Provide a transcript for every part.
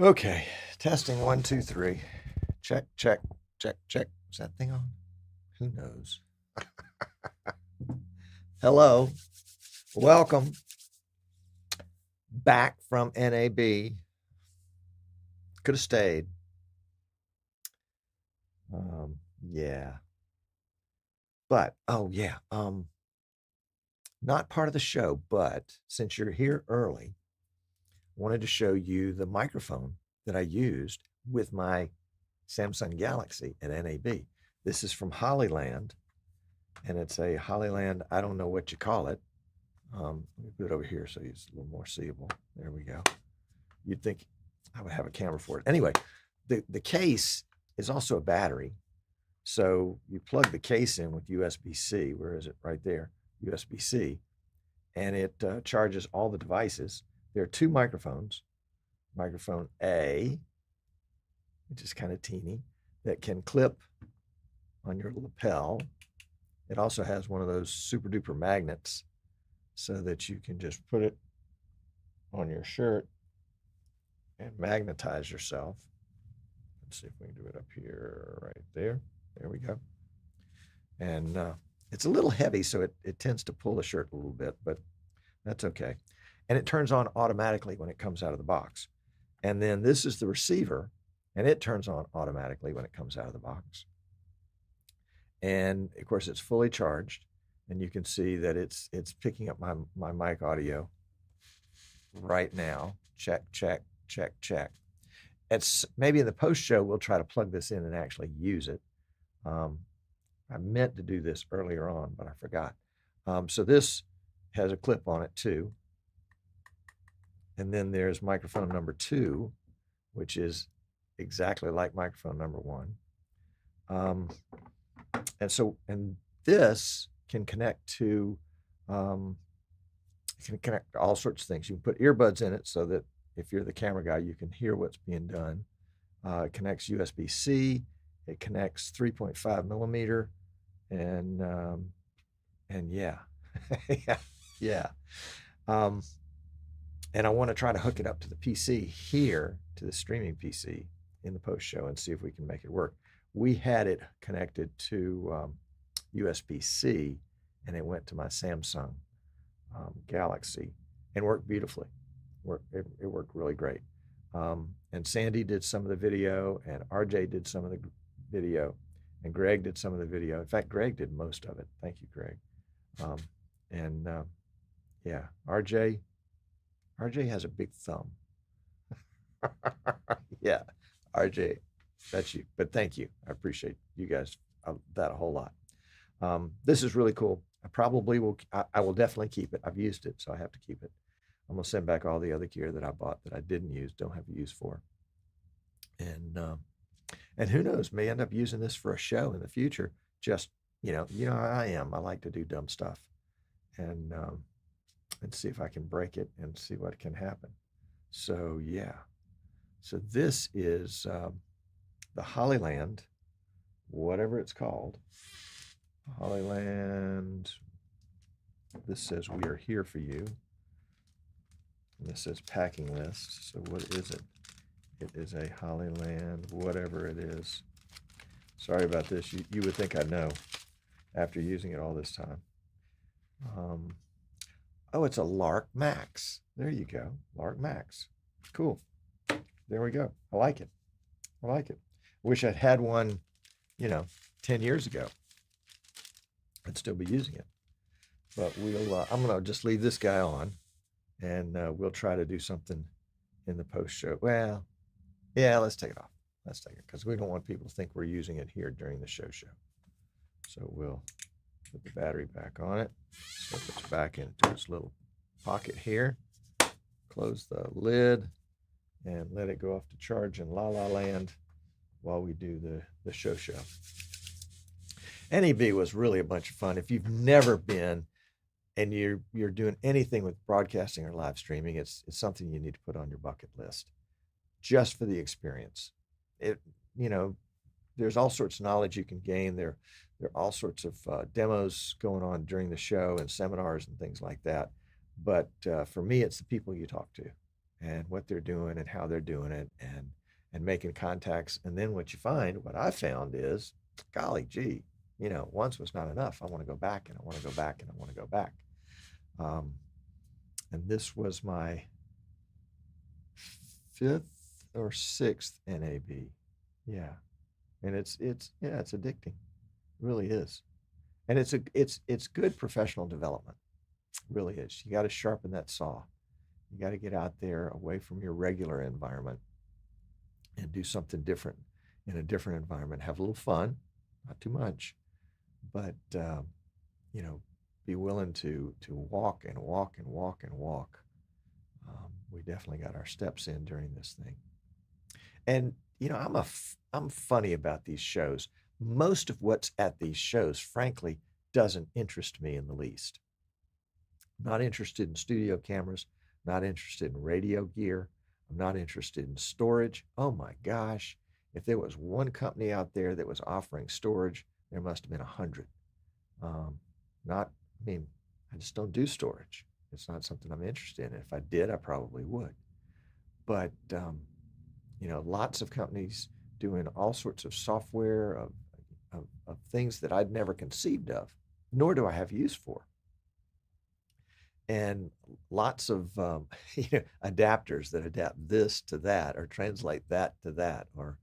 Okay, testing 1, 2, 3. Check, check, check, check. Is that thing on? Who knows? Hello, welcome back from NAB. Could have stayed. Yeah. But, oh, yeah, not part of the show, but since you're here early, wanted to show you the microphone that I used with my Samsung Galaxy at NAB. This is from Hollyland, and it's a Hollyland, I don't know what you call it. Let me put it over here so it's a little more seeable. There we go. You'd think I would have a camera for it. Anyway, the case is also a battery. So you plug the case in with USB-C. Where is it? Right there, USB-C. And it charges all the devices. There are two microphones. Microphone A, which is kind of teeny, that can clip on your lapel. It also has one of those super duper magnets so that you can just put it on your shirt and magnetize yourself. Let's see if we can do it up here, right there. There we go. And it's a little heavy, so it tends to pull the shirt a little bit, but that's okay. And it turns on automatically when it comes out of the box. And then this is the receiver, and it turns on automatically when it comes out of the box. And of course, it's fully charged, and you can see that it's picking up my mic audio right now. Check, check, check, check. It's maybe in the post show we'll try to plug this in and actually use it. I meant to do this earlier on, but I forgot. So this has a clip on it too. And then there's microphone number 2, which is exactly like microphone number 1. And this can connect to, all sorts of things. You can put earbuds in it so that if you're the camera guy, you can hear what's being done. It connects USB-C. It connects 3.5 millimeter, and yeah, yeah. And I want to try to hook it up to the PC here, to the streaming PC in the post show, and see if we can make it work. We had it connected to USB-C, and it went to my Samsung Galaxy and worked beautifully. It worked really great. And Sandy did some of the video, and RJ did some of the video, and Greg did some of the video. In fact, Greg did most of it. Thank you, Greg. Yeah, RJ has a big thumb. Yeah, RJ, that's you. But thank you. I appreciate you guys that a whole lot. This is really cool. I will definitely keep it. I've used it, so I have to keep it. I'm gonna send back all the other gear that I bought that I didn't use, don't have a use for. And who knows, may end up using this for a show in the future. Just, you know how I am. I like to do dumb stuff and see if I can break it and see what can happen. So yeah. So this is the Hollyland, whatever it's called. Hollyland. This says we are here for you. And this says packing list. So what is it? It is a Hollyland, whatever it is. Sorry about this. You would think I'd know after using it all this time. Oh, it's a Lark Max. There you go. Lark Max. Cool. There we go. I like it. I like it. Wish I'd had one, 10 years ago. I'd still be using it. But I'm going to just leave this guy on, and we'll try to do something in the post show. Well, yeah, let's take it off. Let's take it, because we don't want people to think we're using it here during the show. So we'll put the battery back on it. Slip it back into its little pocket here. Close the lid and let it go off to charge in La La Land while we do the show. NAB was really a bunch of fun. If you've never been and you're doing anything with broadcasting or live streaming, it's something you need to put on your bucket list just for the experience. There's all sorts of knowledge you can gain. There are all sorts of demos going on during the show and seminars and things like that. But for me, it's the people you talk to and what they're doing and how they're doing it and making contacts. And then what I found is, golly gee, once was not enough. I want to go back and I want to go back and I want to go back. And this was my 5th or 6th NAB. Yeah. And yeah, it's addicting. It really is. And it's good professional development. It really is. You got to sharpen that saw. You got to get out there away from your regular environment and do something different in a different environment. Have a little fun, not too much, but you know, be willing to walk and walk and walk and walk. We definitely got our steps in during this thing. And you know, I'm funny about these shows. Most of what's at these shows, frankly, doesn't interest me in the least. Not interested in studio cameras, not interested in radio gear. I'm not interested in storage. Oh my gosh, if there was one company out there that was offering storage, there must have been 100. Not, I mean, I just don't do storage. It's not something I'm interested in. If I did, I probably would. But you know, lots of companies doing all sorts of software of things that I'd never conceived of, nor do I have use for. And lots of you know, adapters that adapt this to that, or translate that to that, or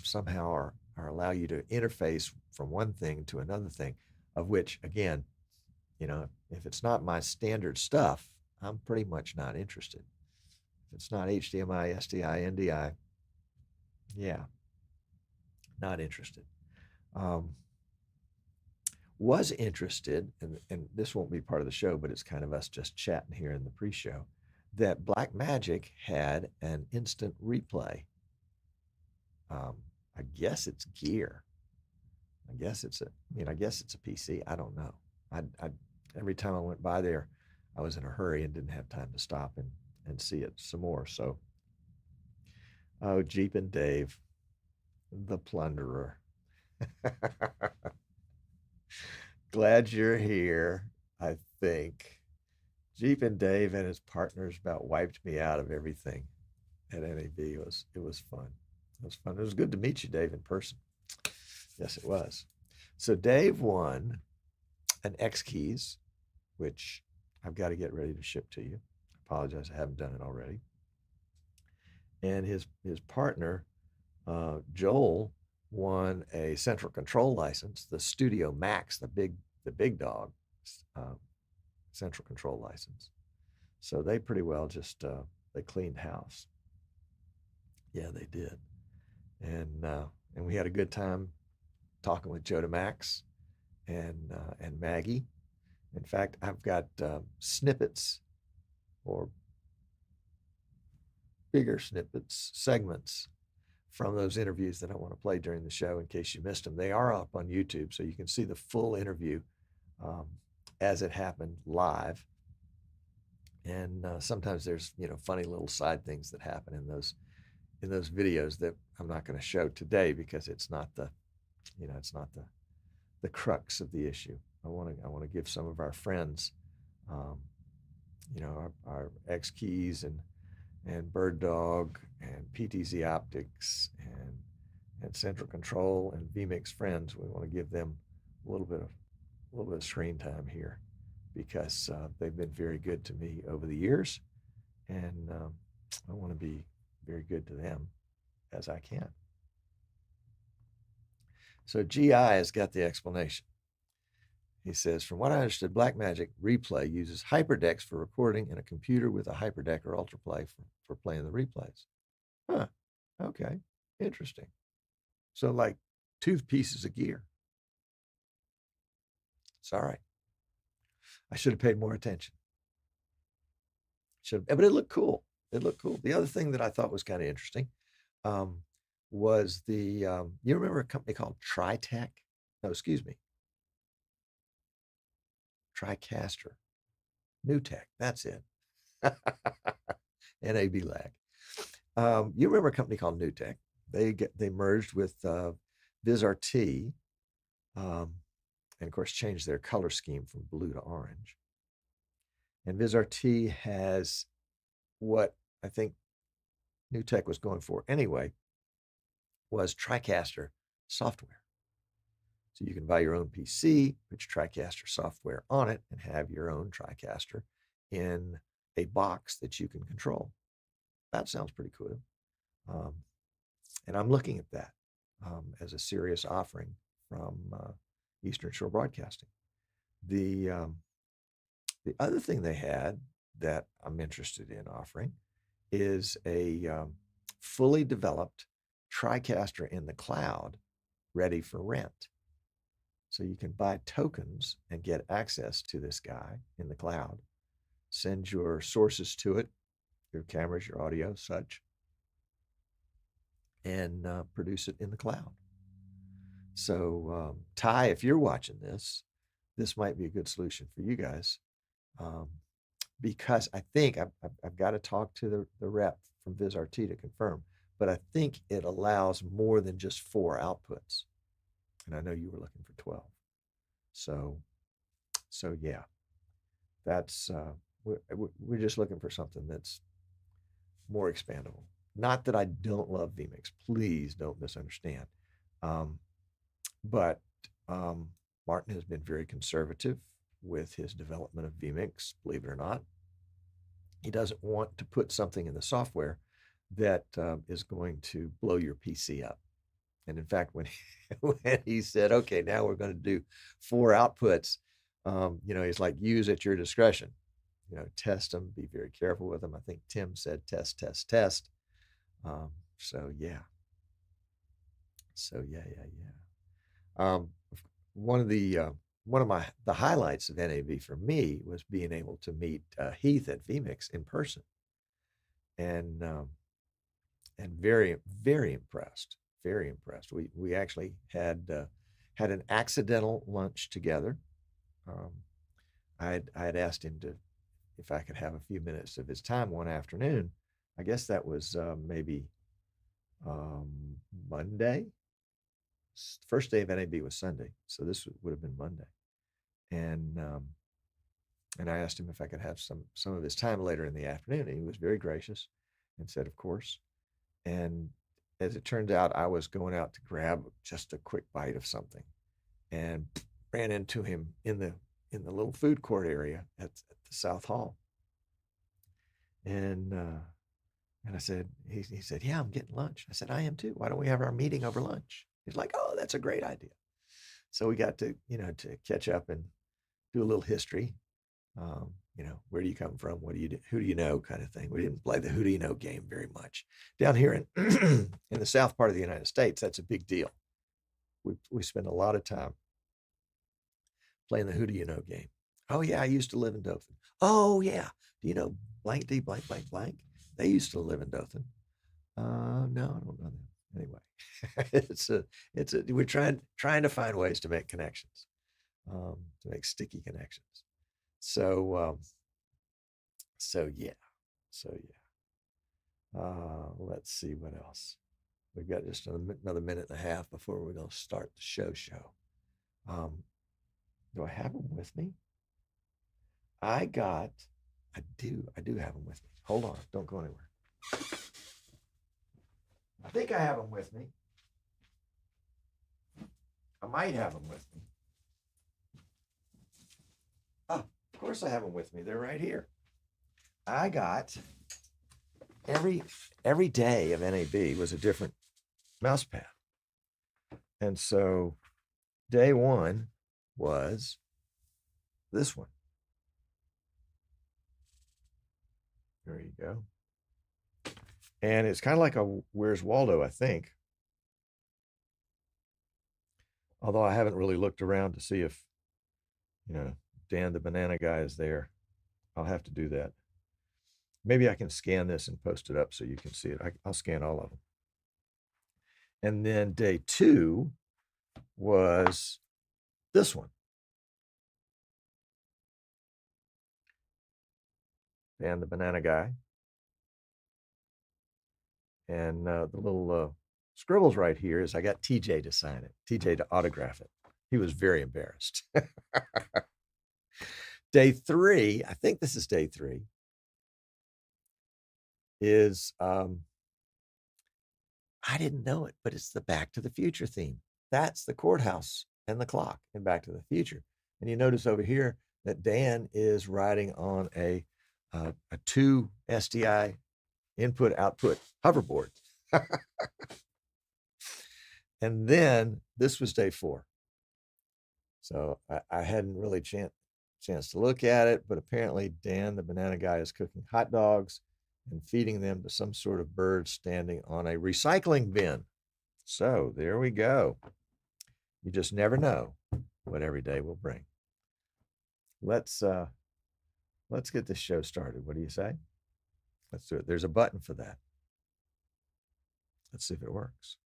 somehow are allow you to interface from one thing to another thing, of which, again, you know, if it's not my standard stuff, I'm pretty much not interested. If it's not HDMI, SDI, NDI, yeah, not interested. Was interested, and this won't be part of the show, but it's kind of us just chatting here in the pre-show, that Blackmagic had an instant replay. I guess it's gear. I guess it's a PC. I don't know. I every time I went by there, I was in a hurry and didn't have time to stop and see it some more. So, oh, Jeep and Dave, the plunderer. Glad you're here. I think Jeep and Dave and his partners about wiped me out of everything at NAB. It was fun. It was fun. It was good to meet you, Dave, in person. Yes, it was. So Dave won an X Keys, which I've got to get ready to ship to you. I apologize, I haven't done it already. And his partner, Joel, won a central control license, the Studio Max, the big dog central control license. So they pretty well just they cleaned house. Yeah, they did. And we had a good time talking with Joe DeMax and Maggie. In fact, I've got snippets, or bigger snippets, segments from those interviews that I want to play during the show in case you missed them. They are up on YouTube, so you can see the full interview as it happened live. And sometimes there's, you know, funny little side things that happen in those videos that I'm not going to show today because it's not the, you know, it's not the crux of the issue. I want to give some of our friends, you know, our X Keys and Bird Dog and PTZ Optics and Central Control and vMix friends. We want to give them a little bit of screen time here because they've been very good to me over the years, and I want to be very good to them as I can. So GI has got the explanation. He says, from what I understood, Blackmagic Replay uses HyperDecks for recording and a computer with a HyperDeck or UltraPlay for playing the replays. Huh. Okay. Interesting. So like 2 pieces of gear. It's all right. I should have paid more attention. But it looked cool. It looked cool. The other thing that I thought was kind of interesting was you remember a company called TriTech? No, excuse me. TriCaster. NewTek. That's it. NAB lag. You remember a company called NewTek? They merged with VizRT, and of course changed their color scheme from blue to orange. And VizRT has what I think NewTek was going for anyway, was TriCaster software. So you can buy your own PC, put your TriCaster software on it, and have your own TriCaster in a box that you can control. That sounds pretty cool. And I'm looking at that. as a serious offering from Eastern Shore Broadcasting. The other thing they had that I'm interested in offering is a fully developed TriCaster in the cloud ready for rent. So you can buy tokens and get access to this guy in the cloud, send your sources to it, your cameras, your audio, such, and produce it in the cloud. So, Ty, if you're watching this, this might be a good solution for you guys, because I think I've got to talk to the rep from VizRT to confirm, but I think it allows more than just 4 outputs. And I know you were looking for 12. So yeah, that's we're just looking for something that's more expandable. Not that I don't love vMix. Please don't misunderstand. But Martin has been very conservative with his development of vMix, believe it or not. He doesn't want to put something in the software that is going to blow your PC up. And in fact, when he said, okay, now we're going to do 4 outputs, he's like, use at your discretion. Test them, be very careful with them. I think Tim said test, test, test. So yeah. One of the highlights of NAB for me was being able to meet Heath at vMix in person, and very, very impressed. Very impressed. We actually had an accidental lunch together. I had asked him if I could have a few minutes of his time one afternoon. I guess that was maybe Monday. First day of NAB was Sunday, so this would have been Monday. And I asked him if I could have some of his time later in the afternoon, and he was very gracious and said, of course. And as it turned out, I was going out to grab just a quick bite of something, and ran into him in the little food court area at the South Hall. And I said, he said, yeah, I'm getting lunch. I said, I am too. Why don't we have our meeting over lunch? He's like, oh, that's a great idea. So we got to to catch up and do a little history. Where do you come from? What do you do? Who do you know? Kind of thing. We didn't play the who do you know game very much. Down here in in the south part of the United States, that's a big deal. We spend a lot of time playing the who do you know game. Oh yeah, I used to live in Dothan. Oh yeah, do you know blank D blank blank blank? They used to live in Dothan. No, I don't know them. Anyway, we're trying to find ways to make connections, to make sticky connections. So yeah. Let's see what else. We've got just another minute and a half before we're going to start the show. Do I have them with me? I do have them with me. Hold on, don't go anywhere. I think I have them with me. I might have them with me. Oh, of course I have them with me. They're right here. I got every day of NAB was a different mouse pad. And so day 1 was this one. There you go. And it's kind of like a Where's Waldo, I think. Although I haven't really looked around to see if, Dan the banana guy is there. I'll have to do that. Maybe I can scan this and post it up so you can see it. I'll scan all of them. And then day 2 was this one. Dan the banana guy. And the little scribbles right here is I got TJ to sign it, TJ to autograph it. He was very embarrassed. Day 3, I think this is day 3, is I didn't know it, but it's the Back to the Future theme. That's the courthouse and the clock in Back to the Future. And you notice over here that Dan is riding on a 2 SDI input output hoverboard. And then this was day 4. So I hadn't really chance to look at it, but apparently Dan, the banana guy, is cooking hot dogs and feeding them to some sort of bird standing on a recycling bin. So there we go. You just never know what every day will bring. Let's get this show started. What do you say? Let's do it. There's a button for that. Let's see if it works.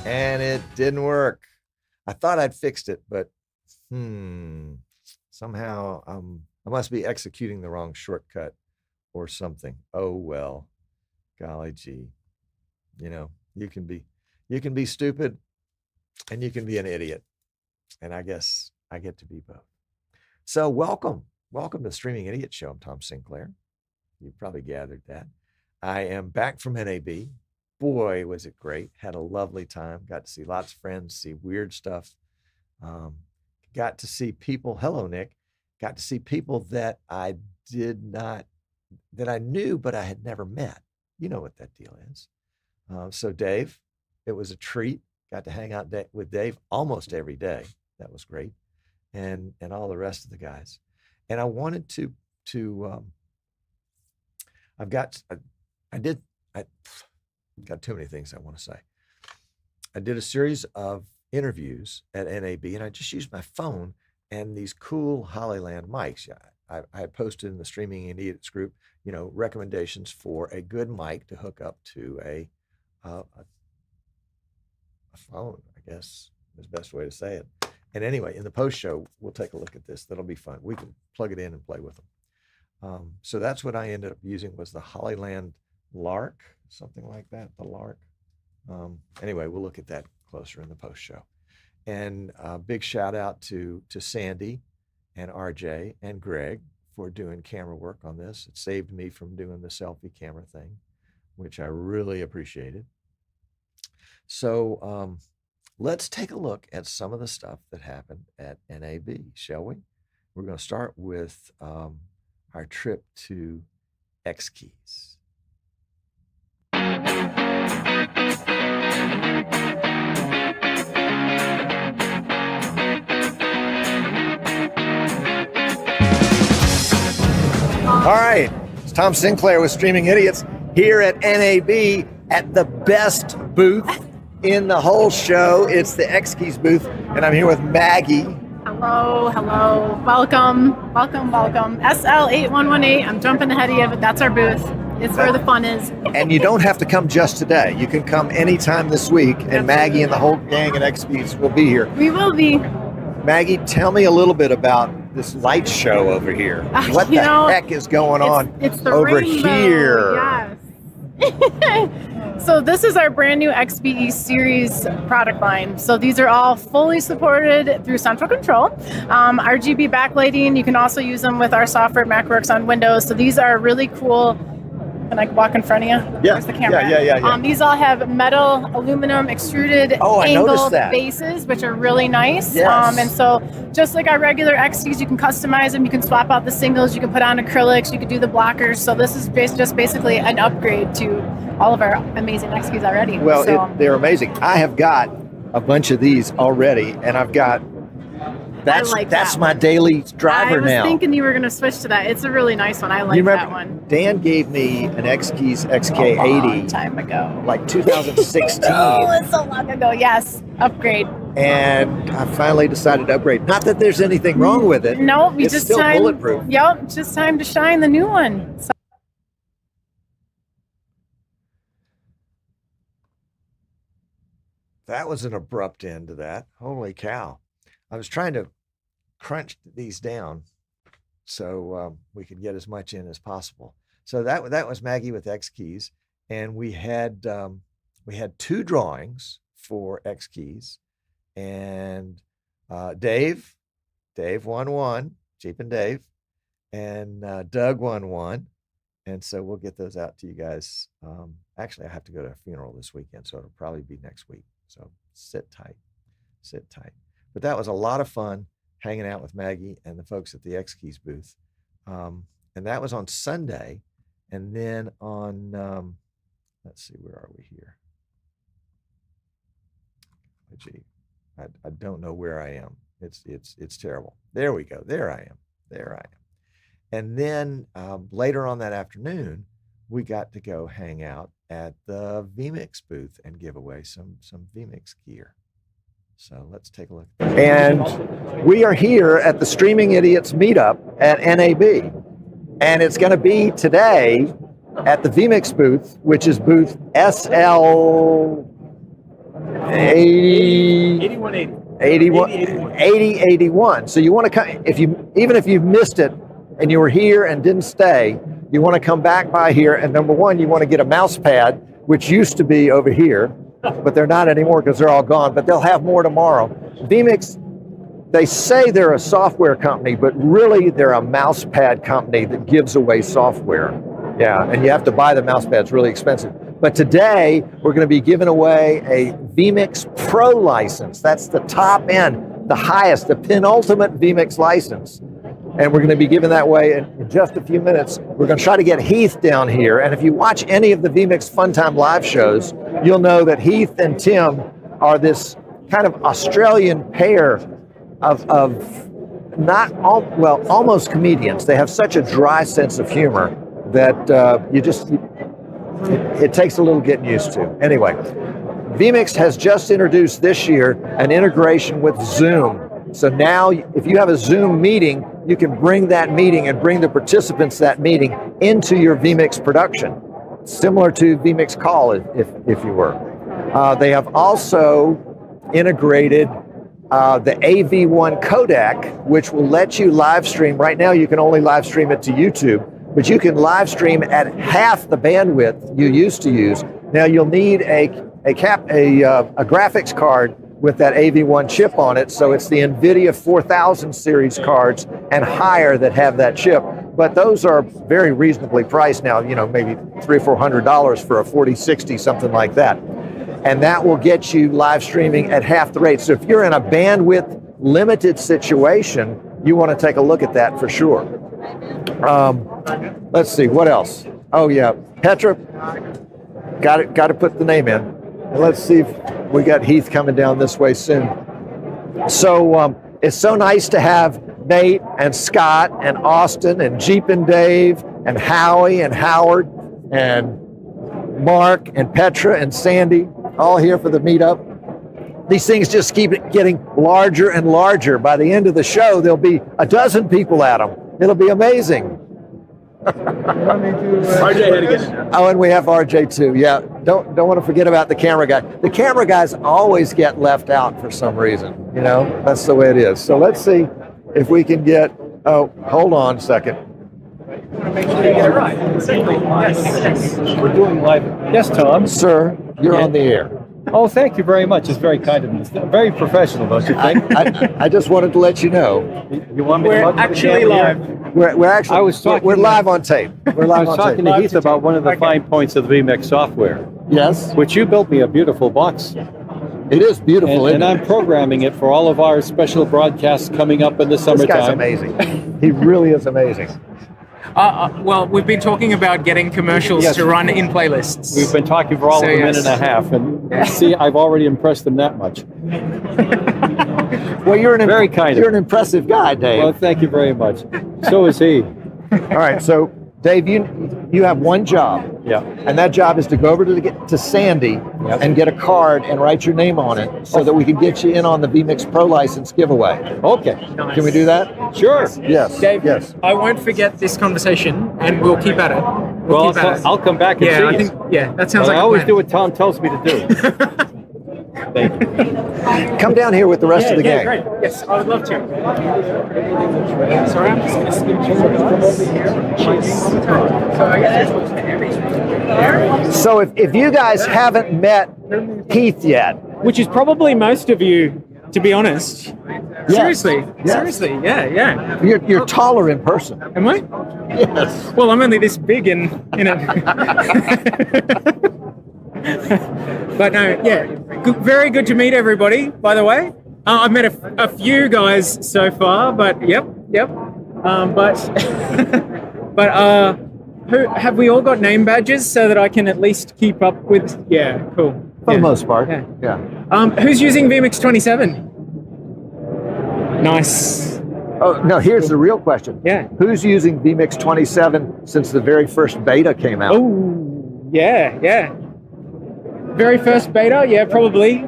And it didn't work. I thought I'd fixed it, but somehow I must be executing the wrong shortcut or something. Oh well, golly gee. You know, you can be stupid and you can be an idiot. And I guess I get to be both. So welcome to the Streaming Idiot Show. I'm Tom Sinclair. You've probably gathered that. I am back from NAB. Boy, was it great. Had a lovely time. Got to see lots of friends, see weird stuff. Got to see people. Hello, Nick. Got to see people that I knew, but I had never met. You know what that deal is. So Dave, it was a treat. Got to hang out with Dave almost every day. That was great. And all the rest of the guys. And I wanted to I got too many things I want to say. I did a series of interviews at NAB, and I just used my phone and these cool Hollyland mics. I had posted in the Streaming Idiots group, recommendations for a good mic to hook up to a phone, I guess is the best way to say it. And anyway, in the post show, we'll take a look at this. That'll be fun. We can plug it in and play with them. So that's what I ended up using was the Hollyland Lark, something like that, the Lark. Anyway, we'll look at that closer in the post show. And a big shout out to Sandy and RJ and Greg for doing camera work on this. It saved me from doing the selfie camera thing, which I really appreciated. So let's take a look at some of the stuff that happened at NAB, shall we? We're going to start with our trip to X Keys. All right, it's Tom Sinclair with Streaming Idiots here at NAB at the best booth in the whole show. It's the X Keys booth, and I'm here with Maggie. Hello. Welcome. SL8118. I'm jumping ahead of you, but that's our booth. It's where the fun is. And you don't have to come just today. You can come anytime this week, and Absolutely. Maggie and the whole gang at X Keys will be here. We will be. Maggie, tell me a little bit about this light show over here. What the heck is going on it's the over rainbow, here? Yes. So this is our brand new XBE series product line. So these are all fully supported through central control. RGB backlighting, you can also use them with our software MacWorks on Windows. So these are really cool. Can I walk in front of you? Yeah. Where's the camera? Yeah. These all have metal, aluminum, extruded, angled bases, which are really nice. Yes. And so just like our regular XTs, you can customize them. You can swap out the singles. You can put on acrylics. You can do the blockers. So this is just basically an upgrade to all of our amazing XTs already. Well, they're amazing. I have got a bunch of these already, and I've got that's my daily driver now. I was thinking you were going to switch to that. It's a really nice one. I like that one. Dan gave me an X Keys XK80 a long time ago, like 2016. Oh, it's so long ago. Yes, upgrade. And I finally decided to upgrade. Not that there's anything wrong with it. No, it's still bulletproof. Yep, it's just time to shine the new one. So. That was an abrupt end to that. Holy cow. I was trying to crunch these down so we could get as much in as possible. So that was Maggie with X Keys, and we had 2 drawings for X Keys, and Dave won one, Jeep and Dave, and Doug won one. And so we'll get those out to you guys. Actually, I have to go to a funeral this weekend, so it'll probably be next week. So sit tight. But that was a lot of fun hanging out with Maggie and the folks at the X Keys booth. And that was on Sunday. And then on, let's see, where are we here? Oh, gee, I don't know where I am. It's terrible. There we go. There I am. And then later on that afternoon, we got to go hang out at the vMix booth and give away some vMix gear. So let's take a look. And we are here at the Streaming Idiots meetup at NAB. And it's going to be today at the vMix booth, which is booth SL 8081. So you want to come, even if you've missed it and you were here and didn't stay, you want to come back by here. And number one, you want to get a mouse pad, which used to be over here, but they're not anymore because they're all gone, but they'll have more tomorrow. vMix, they say they're a software company, but really they're a mouse pad company that gives away software. Yeah, and you have to buy the mouse pads, really expensive. But today, we're going to be giving away a vMix Pro license. That's the top end, the highest, the penultimate vMix license. And we're going to be giving that away in just a few minutes. We're going to try to get Heath down here. And if you watch any of the vMix Funtime live shows, you'll know that Heath and Tim are this kind of Australian pair of almost comedians. They have such a dry sense of humor that it takes a little getting used to. Anyway, vMix has just introduced this year an integration with Zoom. So now if you have a Zoom meeting, you can bring that meeting and bring the participants that meeting into your vMix production, similar to vMix Call if you were. They have also integrated the AV1 codec, which will let you live stream. Right now you can only live stream it to YouTube, but you can live stream at half the bandwidth you used to use. Now you'll need a graphics card with that AV1 chip on it, so it's the NVIDIA 4000 series cards and higher that have that chip. But those are very reasonably priced now, maybe $300 or $400 for a 4060, something like that. And that will get you live streaming at half the rate. So if you're in a bandwidth limited situation, you want to take a look at that for sure. Let's see, what else? Oh yeah, Petra, got to put the name in. And let's see if we got Heath coming down this way soon. So it's so nice to have Nate and Scott and Austin and Jeep and Dave and Howie and Howard and Mark and Petra and Sandy all here for the meetup. These things just keep getting larger and larger. By the end of the show, there'll be a dozen people at them. It'll be amazing. RJ had to get it. Oh, and we have RJ too. Yeah, don't want to forget about the camera guy. The camera guys always get left out for some reason. That's the way it is. So let's see if we can get. Oh, hold on a second. Yeah, right. Yes. We're doing live. Yes, Tom. Sir, you're on the air. Oh, thank you very much. It's very kind of you. Very professional, don't you think? I just wanted to let you know. You want me to We're actually live. We're actually. We're live on tape. I was talking to Heath about one of the fine points of the vMix software. Yes. Which you built me a beautiful box. It is beautiful, and I'm programming it for all of our special broadcasts coming up in the summertime. This guy's amazing. He really is amazing. Well, we've been talking about getting commercials to run in playlists. We've been talking for all of a minute and a half, and see, I've already impressed them that much. Well, you're very kind. You're an impressive guy, Dave. Well, thank you very much. So is he. All right, so Dave, you have one job. Yeah. And that job is to go over to Sandy and get a card and write your name on it so that we can get you in on the vMix Pro license giveaway. Okay. Nice. Can we do that? Sure. Yes. Dave, yes. I won't forget this conversation, and we'll keep at it. I'll come back and see you. That sounds like I a always plan. do what Tom tells me to do. Thank you. Come down here with the rest of the gang. Great. Yes, I would love to. Sorry, I'm just going to skip over here. So if you guys haven't met Heath yet, Which is probably most of you, to be honest. Seriously? Yes. Seriously? Yeah. You're taller in person. Am I? Yes. Well, I'm only this big in it. But no, yeah. Very good to meet everybody, by the way. I've met a few guys so far, but yep. But who have we all got name badges so that I can at least keep up with? Yeah, cool. For the most part. Yeah. Who's using vMix 27? Nice. Oh, no, here's the real question. Yeah. Who's using vMix 27 since the very first beta came out? Oh, yeah. Very first beta, yeah, probably.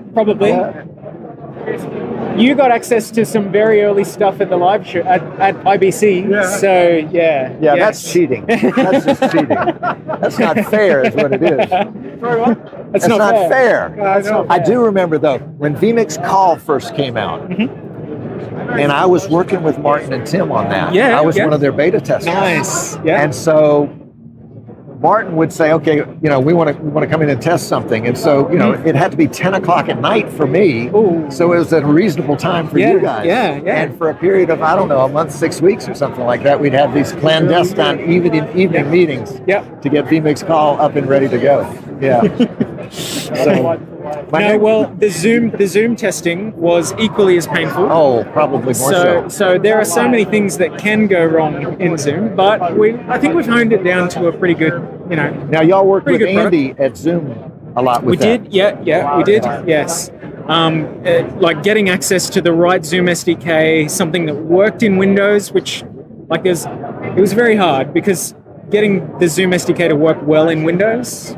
You got access to some very early stuff at the live show at IBC, so yeah. Yeah, that's cheating. That's just cheating. That's not fair, is what it is. Sorry, what? That's not fair. I do remember though when vMix Call first came out, and I was working with Martin and Tim on that. Yeah, I was one of their beta testers. Nice. Yeah. And so Martin would say, okay, we want to come in and test something. And so, it had to be 10 o'clock at night for me. Ooh. So it was a reasonable time for you guys. Yeah. And for a period of, I don't know, a month, 6 weeks or something like that, we'd have these clandestine evening meetings to get vMix Call up and ready to go. Yeah. The Zoom testing was equally as painful. Oh, probably more so. So there are so many things that can go wrong in Zoom, but I think we've honed it down to a pretty good, Now y'all worked with Andy at Zoom a lot with that. We did, yes. Like getting access to the right Zoom SDK, something that worked in Windows, which it was very hard because getting the Zoom SDK to work well in Windows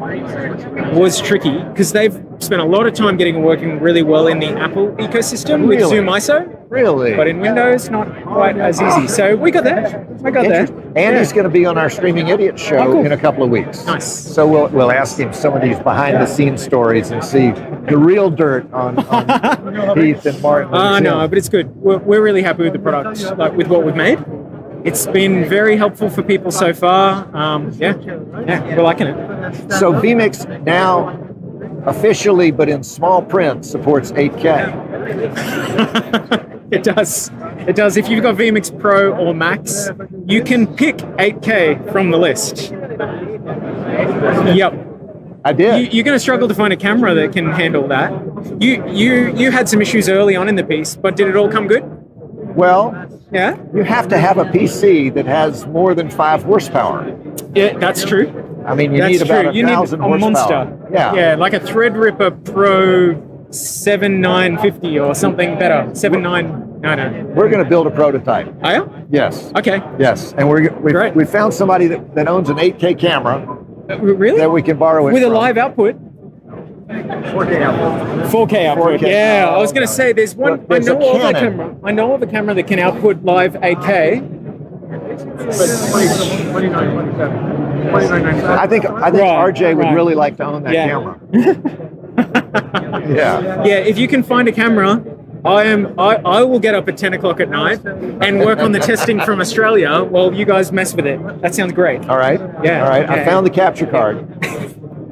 was tricky because they've spent a lot of time getting it working really well in the Apple ecosystem with Zoom ISO. Really? But in Windows, not quite as easy. So we got there. Andy's going to be on our Streaming Idiot show in a couple of weeks. Nice. So we'll ask him some of these behind-the-scenes stories and see the real dirt on Heath and Martin. No, but it's good. We're really happy with the product, with what we've made. It's been very helpful for people so far. We're liking it. So vMix now officially, but in small print, supports 8K. It does. If you've got vMix Pro or Max, you can pick 8K from the list. Yep. I did. You're going to struggle to find a camera that can handle that. You had some issues early on in the piece, but did it all come good? Well, yeah. You have to have a PC that has more than 5 horsepower. Yeah, that's true. I mean, you need about 1,000 horsepower. Monster. Yeah, like a Threadripper Pro 7950 or something better. 79. No. We're going to build a prototype. Are you? Yes. Okay. Yes, and we found somebody that owns an 8K camera. Really? That we can borrow it with from. A live output. 4K output. 4K output. 4K. Yeah, I was going to say there's one. There's I know of a camera that can output live 8K. I think RJ would really like to own that camera. Yeah. If you can find a camera, I will get up at 10 o'clock at night and work on the testing from Australia while you guys mess with it. That sounds great. All right. Yeah. All right. I found the capture card.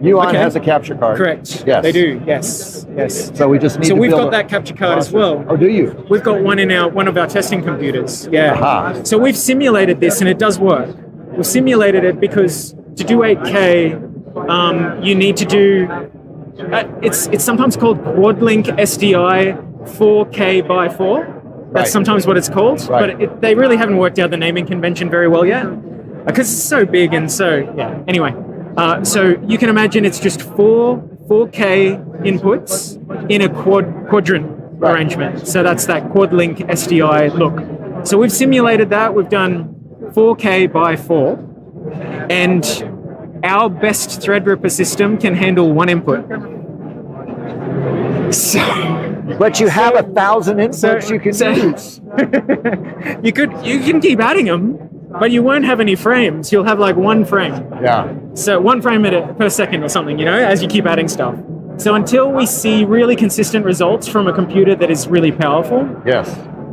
Yuan has a capture card. Correct. Yes. They do. Yes. So we just need. So we've got that capture card as well. Oh, do you? We've got one in one of our testing computers. Yeah. Aha. So we've simulated this, and it does work. We've simulated it because to do 8K, you need to do. It's sometimes called quad link SDI 4K by 4. That's sometimes what it's called. Right. But they really haven't worked out the naming convention very well yet because it's so big and so Anyway. So you can imagine it's just 4K inputs in a quadrant arrangement. So that's that quad link SDI look. So we've simulated that. We've done 4K by 4, and our best Threadripper system can handle 1 input. So, but you have 1,000 inputs you can use. You can keep adding them. But you won't have any frames. You'll have like 1 frame. Yeah. So 1 frame per second or something, as you keep adding stuff. So until we see really consistent results from a computer that is really powerful, yes,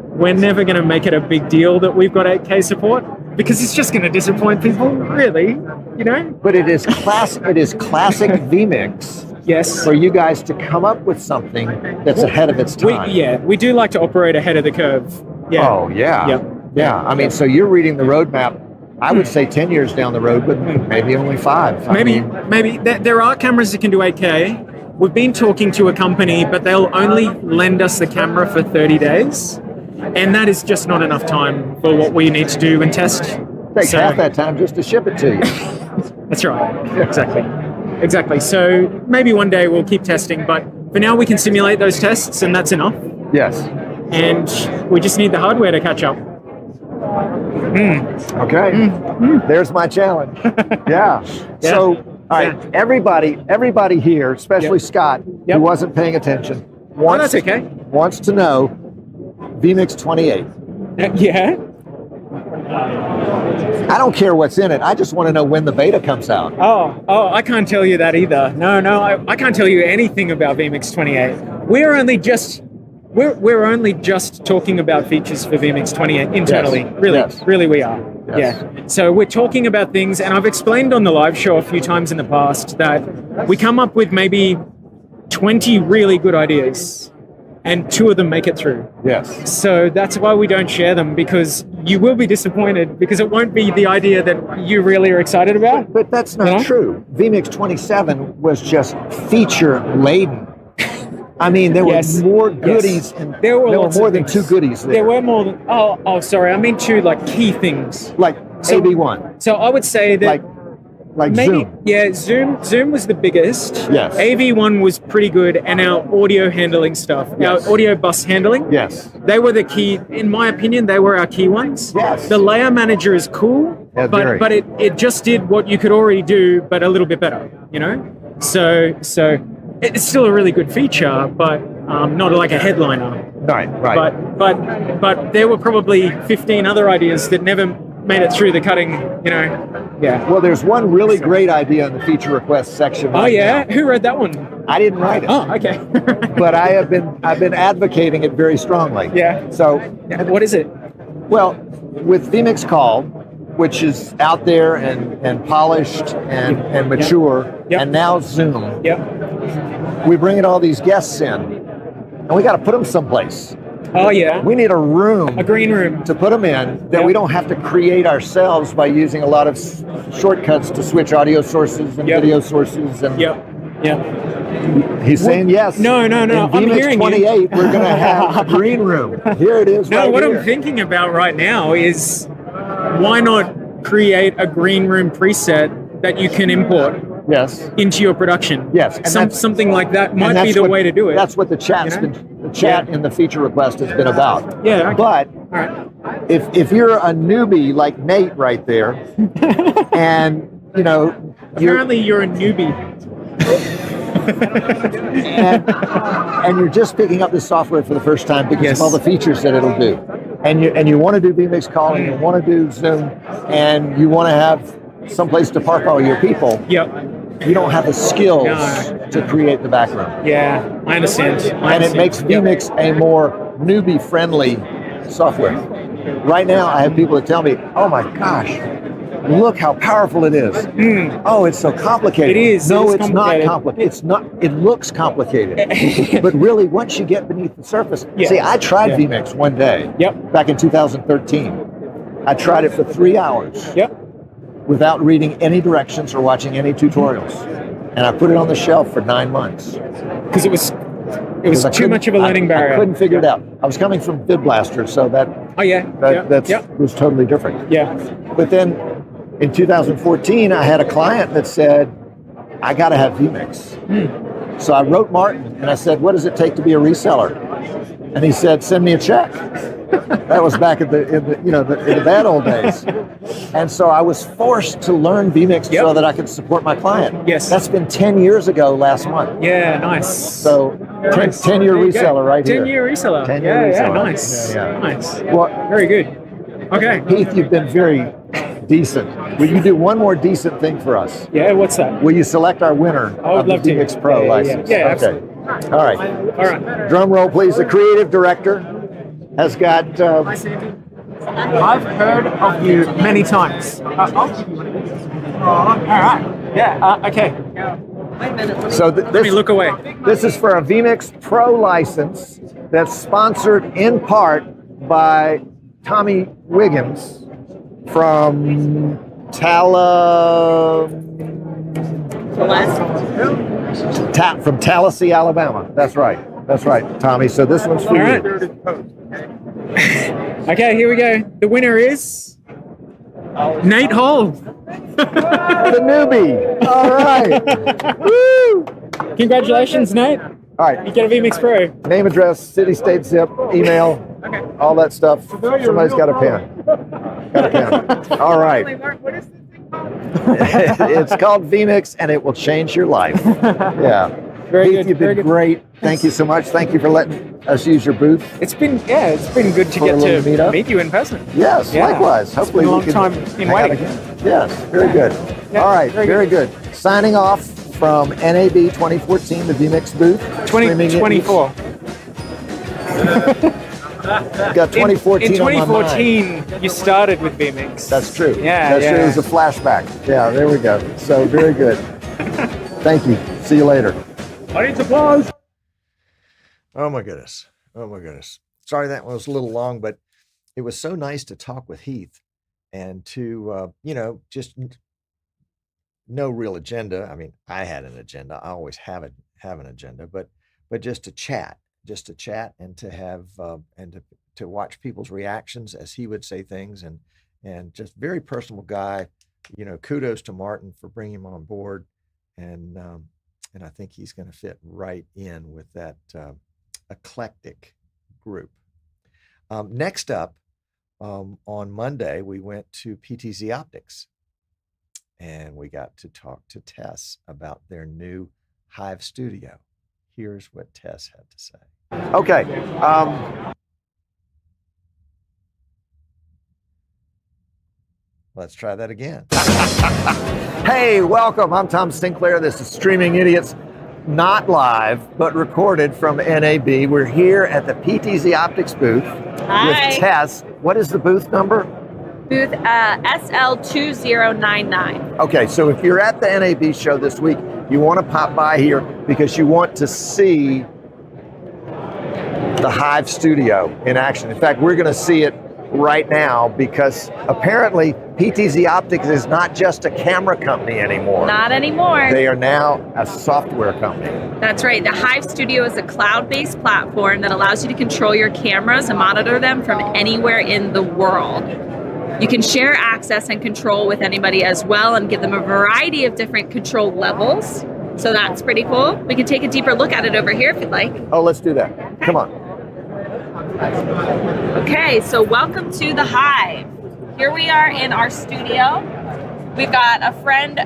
we're never going to make it a big deal that we've got 8K support because it's just going to disappoint people, really, But it is classic vMix Yes. for you guys to come up with something that's ahead of its time. We do like to operate ahead of the curve. Yeah. Oh, yeah. Yep. Yeah. I mean, so you're reading the roadmap, I would say 10 years down the road, but maybe only 5. Maybe there are cameras that can do 8K. We've been talking to a company, but they'll only lend us the camera for 30 days. And that is just not enough time for what we need to do and test. Takes half that time just to ship it to you. That's right. Exactly. So maybe one day we'll keep testing, but for now we can simulate those tests, and that's enough. Yes. And we just need the hardware to catch up. Okay. There's my challenge. Yeah. So, all right, everybody here, especially Scott, who wasn't paying attention, that's okay. wants to know vMix 28. Yeah. I don't care what's in it. I just want to know when the beta comes out. Oh, I can't tell you that either. No, I can't tell you anything about vMix 28. We're only just talking about features for vMix 28 internally. Yes. Really we are. Yes. Yeah. So we're talking about things, and I've explained on the live show a few times in the past that we come up with maybe 20 really good ideas, and 2 of them make it through. Yes. So that's why we don't share them, because you will be disappointed, because it won't be the idea that you really are excited about. But that's not true. vMix 27 was just feature laden. I mean, there were more goodies, and there were more than 2 goodies there. There were more than, sorry, I mean 2 like key things. Like AV1. So I would say that like maybe, Zoom. Yeah, Zoom was the biggest. Yes. AV1 was pretty good, and our audio handling stuff, our audio bus handling. Yes. They were the key, in my opinion, they were our key ones. Yes. The layer manager is cool, Yeah, but it just did what you could already do, but a little bit better, you know? So it's still a really good feature, but not like a headliner. Right. But there were probably 15 other ideas that never made it through the cutting, you know. Yeah. Well, there's one really great idea in the feature request section. Oh yeah, who wrote that one? I didn't write it. Oh, okay. But I've been advocating it very strongly. Yeah. So, what is it? Well, with vMix Call, which is out there and polished and mature, and now Zoom. Yep. We bring in all these guests in, and we got to put them someplace. Oh yeah. We need a room, a green room, to put them in that we don't have to create ourselves by using a lot of shortcuts to switch audio sources and video sources. And he's saying yes. No. In I'm vMix hearing 28, you. we're going to have a green room. Here it is. No, right what here. I'm thinking about right now is why not create a green room preset that you can import into your production. Yes. And something like that might be the way to do it. That's what the chat's been. The chat in the feature request has been about. Yeah. Okay. But if you're a newbie like Nate right there, and you know, apparently you're a newbie. and you're just picking up this software for the first time because of all the features that it'll do, and you want to do vMix Call, and you want to do Zoom, and you want to have someplace to park all your people. Yep. You don't have the skills to create the background. Yeah, I understand. It makes vMix a more newbie-friendly software. Right now, I have people that tell me, "Oh my gosh, look how powerful it is." Oh, it's so complicated. It is. No, it's not complicated. It's not. It looks complicated, but really, once you get beneath the surface, see, I tried vMix one day. Back in 2013, I tried it for 3 hours. Without reading any directions or watching any tutorials, and I put it on the shelf for 9 months because it was too much of a learning barrier. I couldn't figure it out. I was coming from VidBlaster, so that was totally different. But then in 2014, I had a client that said, "I got to have vMix." So I wrote Martin and I said, "What does it take to be a reseller?" And he said, "Send me a check." That was back in the bad old days. And so I was forced to learn vMix so that I could support my client. Yes. That's been 10 years ago last month. Yeah, nice. So 10-year reseller right here. 10-year reseller. 10-year reseller. Nice. Yeah. Nice. Well, very good. Okay. Heath, you've been very decent. Will you do one more decent thing for us? Yeah, what's that? Will you select our winner of the vMix Pro license? Yeah, okay. Absolutely. All right. Drum roll, please. The creative director has got... I've heard of you many times. All right. Yeah. Okay. So Let me look away. this is for a vMix Pro license that's sponsored in part by Tommy Wiggins from from Tallahassee, Alabama. That's right, Tommy. So this one's for All you. right. Okay, here we go. The winner is Nate Hall. The newbie. All right. Woo! Congratulations, Nate. All right. You get a vMix Pro. Name, address, city, state, zip, email, all that stuff. Somebody's got a pen. Got a pen. All right. What is this thing called? It's called vMix, and it will change your life. Yeah. Very Heath, good. you've Very been good. great. Thank you so much. Thank you for letting us use your booth. It's been good to For a get little to meetup. meet you in person. Yes, Yeah. likewise. Hopefully been a we long can time in hang out waiting. again. Yes, very good. Yeah, All right, very very good. Signing off from NAB 2014, the vMix booth. Streaming it. 2024. Got 2014 in on my mind. 2014, you started with vMix. That's true. Yeah, That's true. yeah. It was a flashback. Yeah, there we go. So very good. Thank you. See you later. Audience applause. Oh my goodness. Oh my goodness. Sorry that was a little long, but it was so nice to talk with Heath and to, just no real agenda. I mean, I had an agenda. I always have an agenda, but just to chat and to have, and to watch people's reactions as he would say things and just very personal guy. Kudos to Martin for bringing him on board. And I think he's going to fit right in with that eclectic group. Next up, on Monday, we went to PTZ Optics, and we got to talk to Tess about their new Hive Studio. Here's what Tess had to say. Okay. Let's try that again. Hey, welcome. I'm Tom Sinclair. This is Streaming Idiots, not live, but recorded from NAB. We're here at the PTZ Optics booth Hi. with Tess. What is the booth number? Booth SL2099. Okay, so if you're at the NAB show this week, you want to pop by here because you want to see the Hive Studio in action. In fact, we're going to see it right now because apparently PTZ Optics is not just a camera company anymore. Not anymore. They are now a software company. That's right. The Hive Studio is a cloud-based platform that allows you to control your cameras and monitor them from anywhere in the world. You can share access and control with anybody as well and give them a variety of different control levels. So that's pretty cool. We can take a deeper look at it over here if you'd like. Oh, let's do that. Come on. Okay, so welcome to the Hive. Here we are in our studio. We've got a friend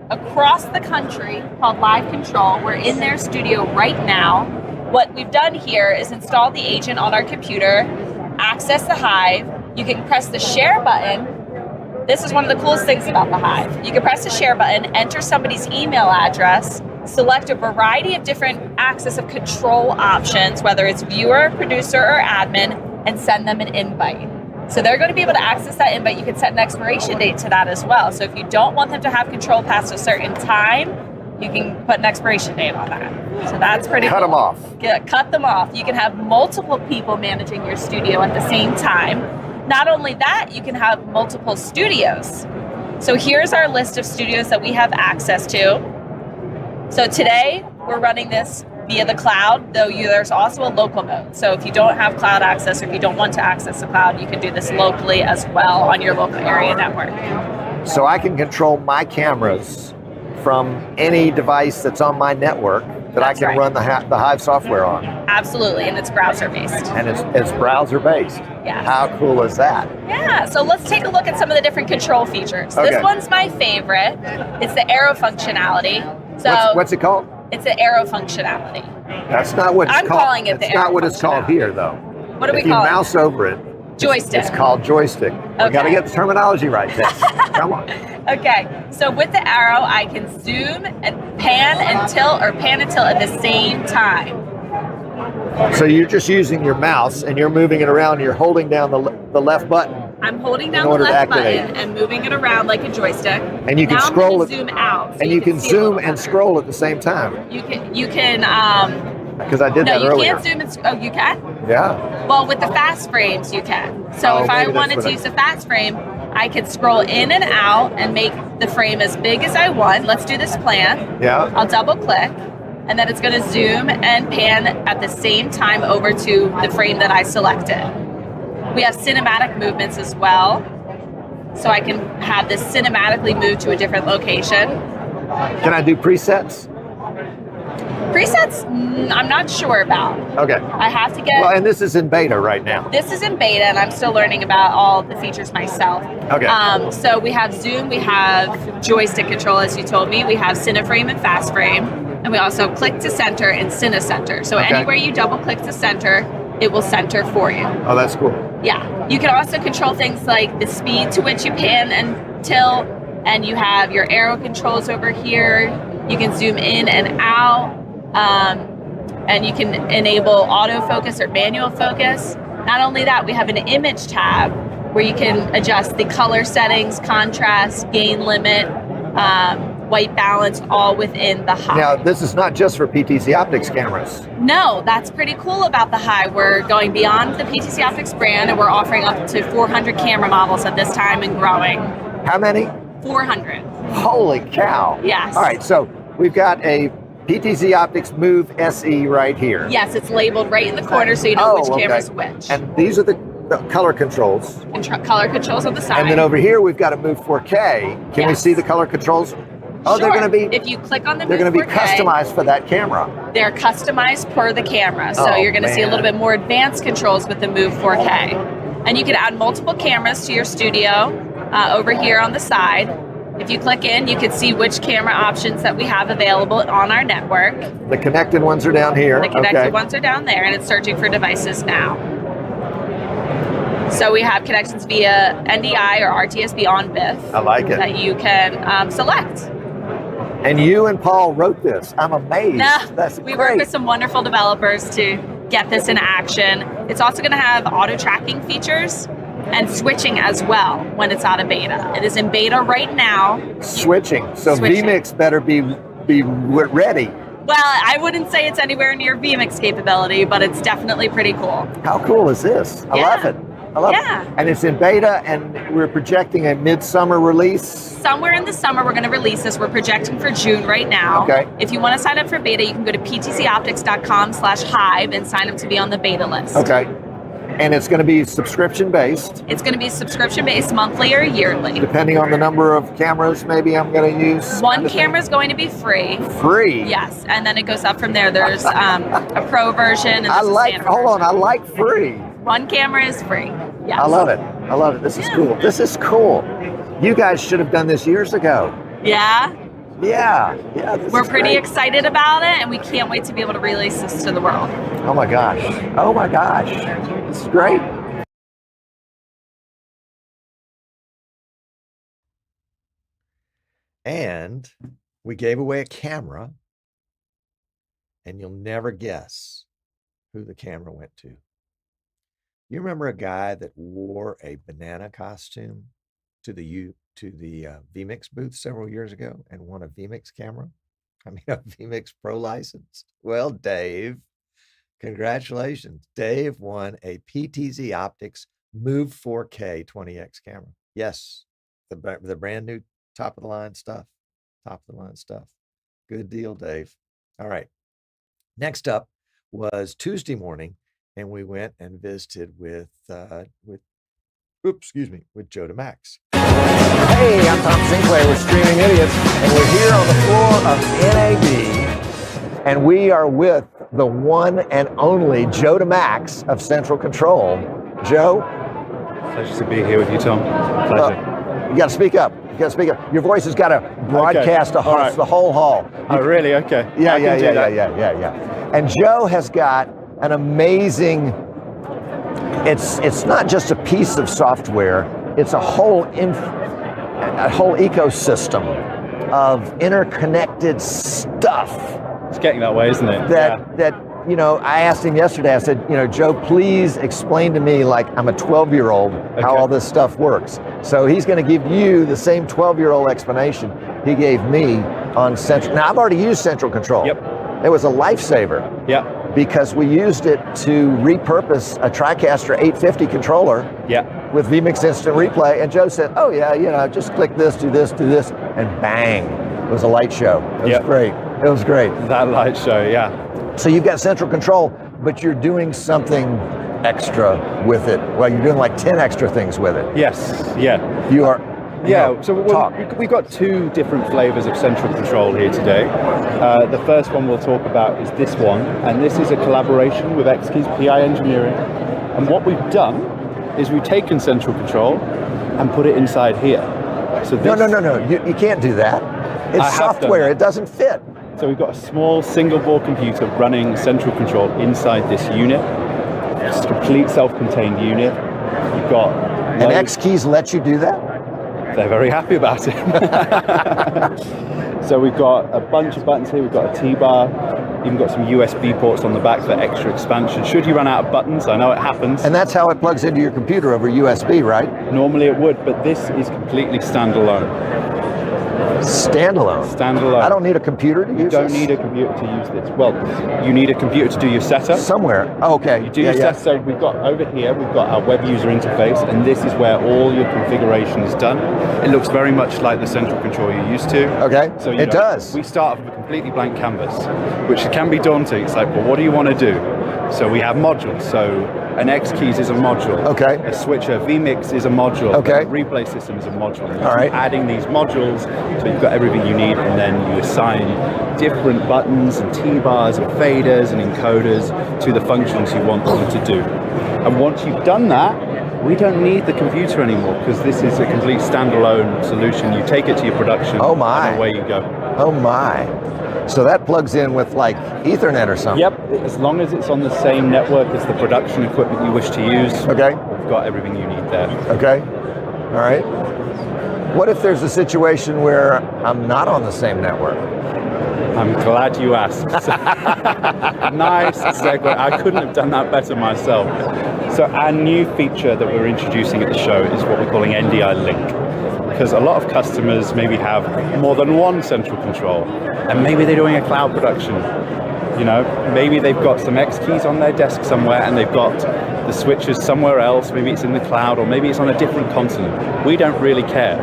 across the country called Live Control. We're in their studio right now. What we've done here is install the agent on our computer, access the Hive. You can press the share button. This is one of the coolest things about the Hive. You can press the share button, enter somebody's email address, select a variety of different access of control options, whether it's viewer, producer, or admin, and send them an invite. So they're going to be able to access that invite. You can set an expiration date to that as well. So if you don't want them to have control past a certain time, you can put an expiration date on that. So that's pretty cool. Cut them off. Yeah, cut them off. You can have multiple people managing your studio at the same time. Not only that, you can have multiple studios. So here's our list of studios that we have access to. So today, we're running this via the cloud, though there's also a local mode. So if you don't have cloud access or if you don't want to access the cloud, you can do this locally as well on your local area network. So I can control my cameras from any device that's on my network that That's I can right. run the Hive software on. Absolutely, and it's browser-based. And it's browser-based. Yes. How cool is that? Yeah, so let's take a look at some of the different control features. Okay. This one's my favorite. It's the arrow functionality. So What's it called? it's the arrow functionality. That's not what it's I'm called. calling it the It's not arrow what it's called functionality. here, though. What do we If you call mouse it? over it, Joystick. it's called joystick. We got to Okay. get the terminology right. Tess. Come on. Okay, so with the arrow, I can zoom and pan and tilt or pan and tilt at the same time. So you're just using your mouse and you're moving it around. You're holding down the left button I'm holding down in the order to left activate. button and moving it around like a joystick. And you can now scroll I'm it, gonna zoom out. So and you can see a zoom little and better. scroll at the same time. You can Because I did no, that you earlier. can't zoom and oh, you can? Yeah. Well, with the fast frames, you can. So Oh, if I maybe that's wanted what to I- use a fast frame, I could scroll in and out and make the frame as big as I want. Let's do this plan. Yeah. I'll double click, and then it's going to zoom and pan at the same time over to the frame that I selected. We have cinematic movements as well, so I can have this cinematically move to a different location. Can I do presets? Presets, I'm not sure about. Okay. I have to get. Well, and this is in beta right now. This is in beta, and I'm still learning about all the features myself. Okay. So we have zoom, we have joystick control, as you told me. We have Cineframe and Fast Frame, and we also click to center and Cinecenter. So Okay. anywhere you double click to center, it will center for you. Oh, that's cool. Yeah. You can also control things like the speed to which you pan and tilt, and you have your arrow controls over here. You can zoom in and out. And you can enable autofocus or manual focus. Not only that, we have an image tab where you can adjust the color settings, contrast, gain limit, white balance, all within the Hive. Now, this is not just for PTC Optics cameras. No, that's pretty cool about the Hive. We're going beyond the PTC Optics brand, and we're offering up to 400 camera models at this time and growing. How many? 400. Holy cow. Yes. All right, so we've got a PTC Optics Move SE right here. Yes, it's labeled right in the corner so you know which okay. camera's which. And these are the color controls. Color controls on the side. And then over here we've got a Move 4K. Can we Yes. see the color controls? Oh, Sure. they're going to be If you click on the they're going to Move be 4K, customized for that camera. They're customized per the camera. So Oh, you're going to see a man. little bit more advanced controls with the Move 4K. And you can add multiple cameras to your studio over here on the side. If you click in, you can see which camera options that we have available on our network. The connected ones are down here. The connected okay. ones are down there, and it's searching for devices now. So we have connections via NDI or RTSB on BIF I like it. that you can select. And you and Paul wrote this. I'm amazed. No, That's we great. work with some wonderful developers to get this in action. It's also going to have auto tracking features and switching as well when it's out of beta. It is in beta right now. Switching. So Switching. vMix better be ready. Well, I wouldn't say it's anywhere near vMix capability, but it's definitely pretty cool. How cool is this? I Yeah. love it. I love Yeah. it. And it's in beta, and we're projecting a midsummer release. Somewhere in the summer, we're going to release this. We're projecting for June right now. Okay. If you want to sign up for beta, you can go to ptcoptics.com/hive and sign up to be on the beta list. Okay. And it's going to be subscription based, It's going to be subscription-based monthly or yearly. depending on the number of cameras maybe I'm going to use. One camera is going to be free. Free. Yes, and then it goes up from there. There's a pro version and I there's a like, standard hold on, version. I like free. One camera is free. Yes. I love it. I love it. This is cool. This is cool. You guys should have done this years ago. Yeah, Yeah. Yeah. This we're is pretty great. excited about it, and we can't wait to be able to release this to the world. Oh my gosh. Oh my gosh. This is great. And we gave away a camera, and you'll never guess who the camera went to. You remember a guy that wore a banana costume to the vMix booth several years ago and won a vMix camera? I mean, a vMix Pro license. Well, Dave, congratulations. Dave won a PTZ Optics Move 4K 20X camera. Yes, the brand new top of the line stuff. Top of the line stuff. Good deal, Dave. All right. Next up was Tuesday morning, and we went and visited with Joe DeMax. Hey, I'm Tom Sinclair with Streaming Idiots, and we're here on the floor of NAB, and we are with the one and only Joe DeMax of Central Control. Joe, Pleasure to be here with you, Tom. Pleasure. you got to speak up. You got to speak up. Your voice has got to broadcast All right. the whole hall. Oh, really? Okay. Yeah. I can do that. And Joe has got an amazing. It's not just a piece of software. It's a whole ecosystem of interconnected stuff It's getting that way, isn't it? that you know, I asked him yesterday, I said, you know, Joe, please explain to me, like I'm a 12-year-old, how all this stuff works. So he's going to give you the same 12-year-old explanation he gave me on Central. Now, I've already used Central Control. Yep. It was a lifesaver. Yeah. Because we used it to repurpose a TriCaster 850 controller with vMix Instant Replay, and Joe said, oh yeah, you know, just click this, and bang, it was a light show. It was great. It was great. That light show, yeah. So you've got Central Control, but you're doing something extra with it. Well, you're doing like 10 extra things with it. Yes, yeah. You are. Yeah, so we've got two different flavors of Central Control here today. The first one we'll talk about is this one, and this is a collaboration with XKeys PI Engineering. And what we've done is we've taken Central Control and put it inside here. So this, No. You can't do that. It's software. It doesn't fit. So we've got a small single board computer running Central Control inside this unit. It's a complete self-contained unit. You've got and XKeys lets you do that? They're very happy about it. So we've got a bunch of buttons here. We've got a T-bar. Even got some USB ports on the back for extra expansion. Should you run out of buttons, I know it happens. And that's how it plugs into your computer over USB, right? Normally it would, but this is completely standalone. Standalone. I don't need a computer to use this? You don't need a computer to use this. Well, you need a computer to do your setup. Somewhere. Oh, okay. You do your setup. So we've got over here, we've got our web user interface, and this is where all your configuration is done. It looks very much like the Central Control you're used to. Okay. So it does. We start off with a completely blank canvas, which can be daunting. It's like, well, what do you want to do? So we have modules. So an XKeys is a module. Okay. A switcher, vMix is a module. Okay. A replay system is a module. All right. Adding these modules, so you've got everything you need, and then you assign different buttons and T-bars and faders and encoders to the functions you want them to do. And once you've done that, we don't need the computer anymore, because this is a complete standalone solution. You take it to your production, oh my, and away you go. Oh my. So that plugs in with like Ethernet or something? Yep, as long as it's on the same network as the production equipment you wish to use. Okay. We've got everything you need there. Okay, all right. What if there's a situation where I'm not on the same network? I'm glad you asked. Nice segue. I couldn't have done that better myself. So our new feature that we're introducing at the show is what we're calling NDI Link. Because a lot of customers maybe have more than one Central Control, and maybe they're doing a cloud production. You know, maybe they've got some XKeys on their desk somewhere, and they've got the switches somewhere else. Maybe it's in the cloud, or maybe it's on a different continent. We don't really care.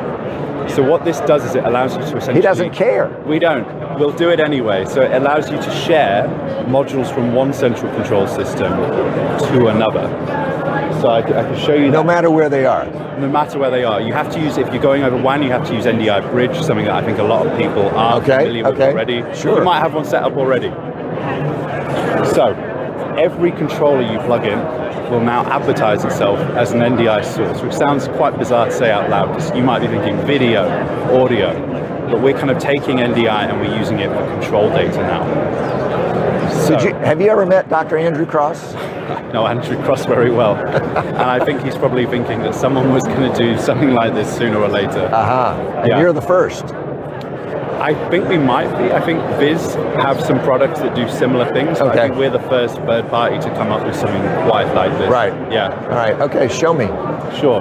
So what this does is it allows you to essentially... He doesn't care. We don't. We'll do it anyway. So it allows you to share modules from one Central Control system to another. So I can show you no matter where they are. No matter where they are. You have to use, if you're going over WAN, you have to use NDI Bridge, something that I think a lot of people are familiar with already. Sure. You might have one set up already. So every controller you plug in will now advertise itself as an NDI source, which sounds quite bizarre to say out loud, because you might be thinking video, audio, but we're kind of taking NDI and we're using it for control data now. So, have you ever met Dr. Andrew Cross? I know Andrew Cross very well, and I think he's probably thinking that someone was going to do something like this sooner or later. And you're the first. I think we might be. I think Viz have some products that do similar things. Okay. I think we're the first third party to come up with something quite like this. Right. Yeah. All right. Okay. Show me. Sure.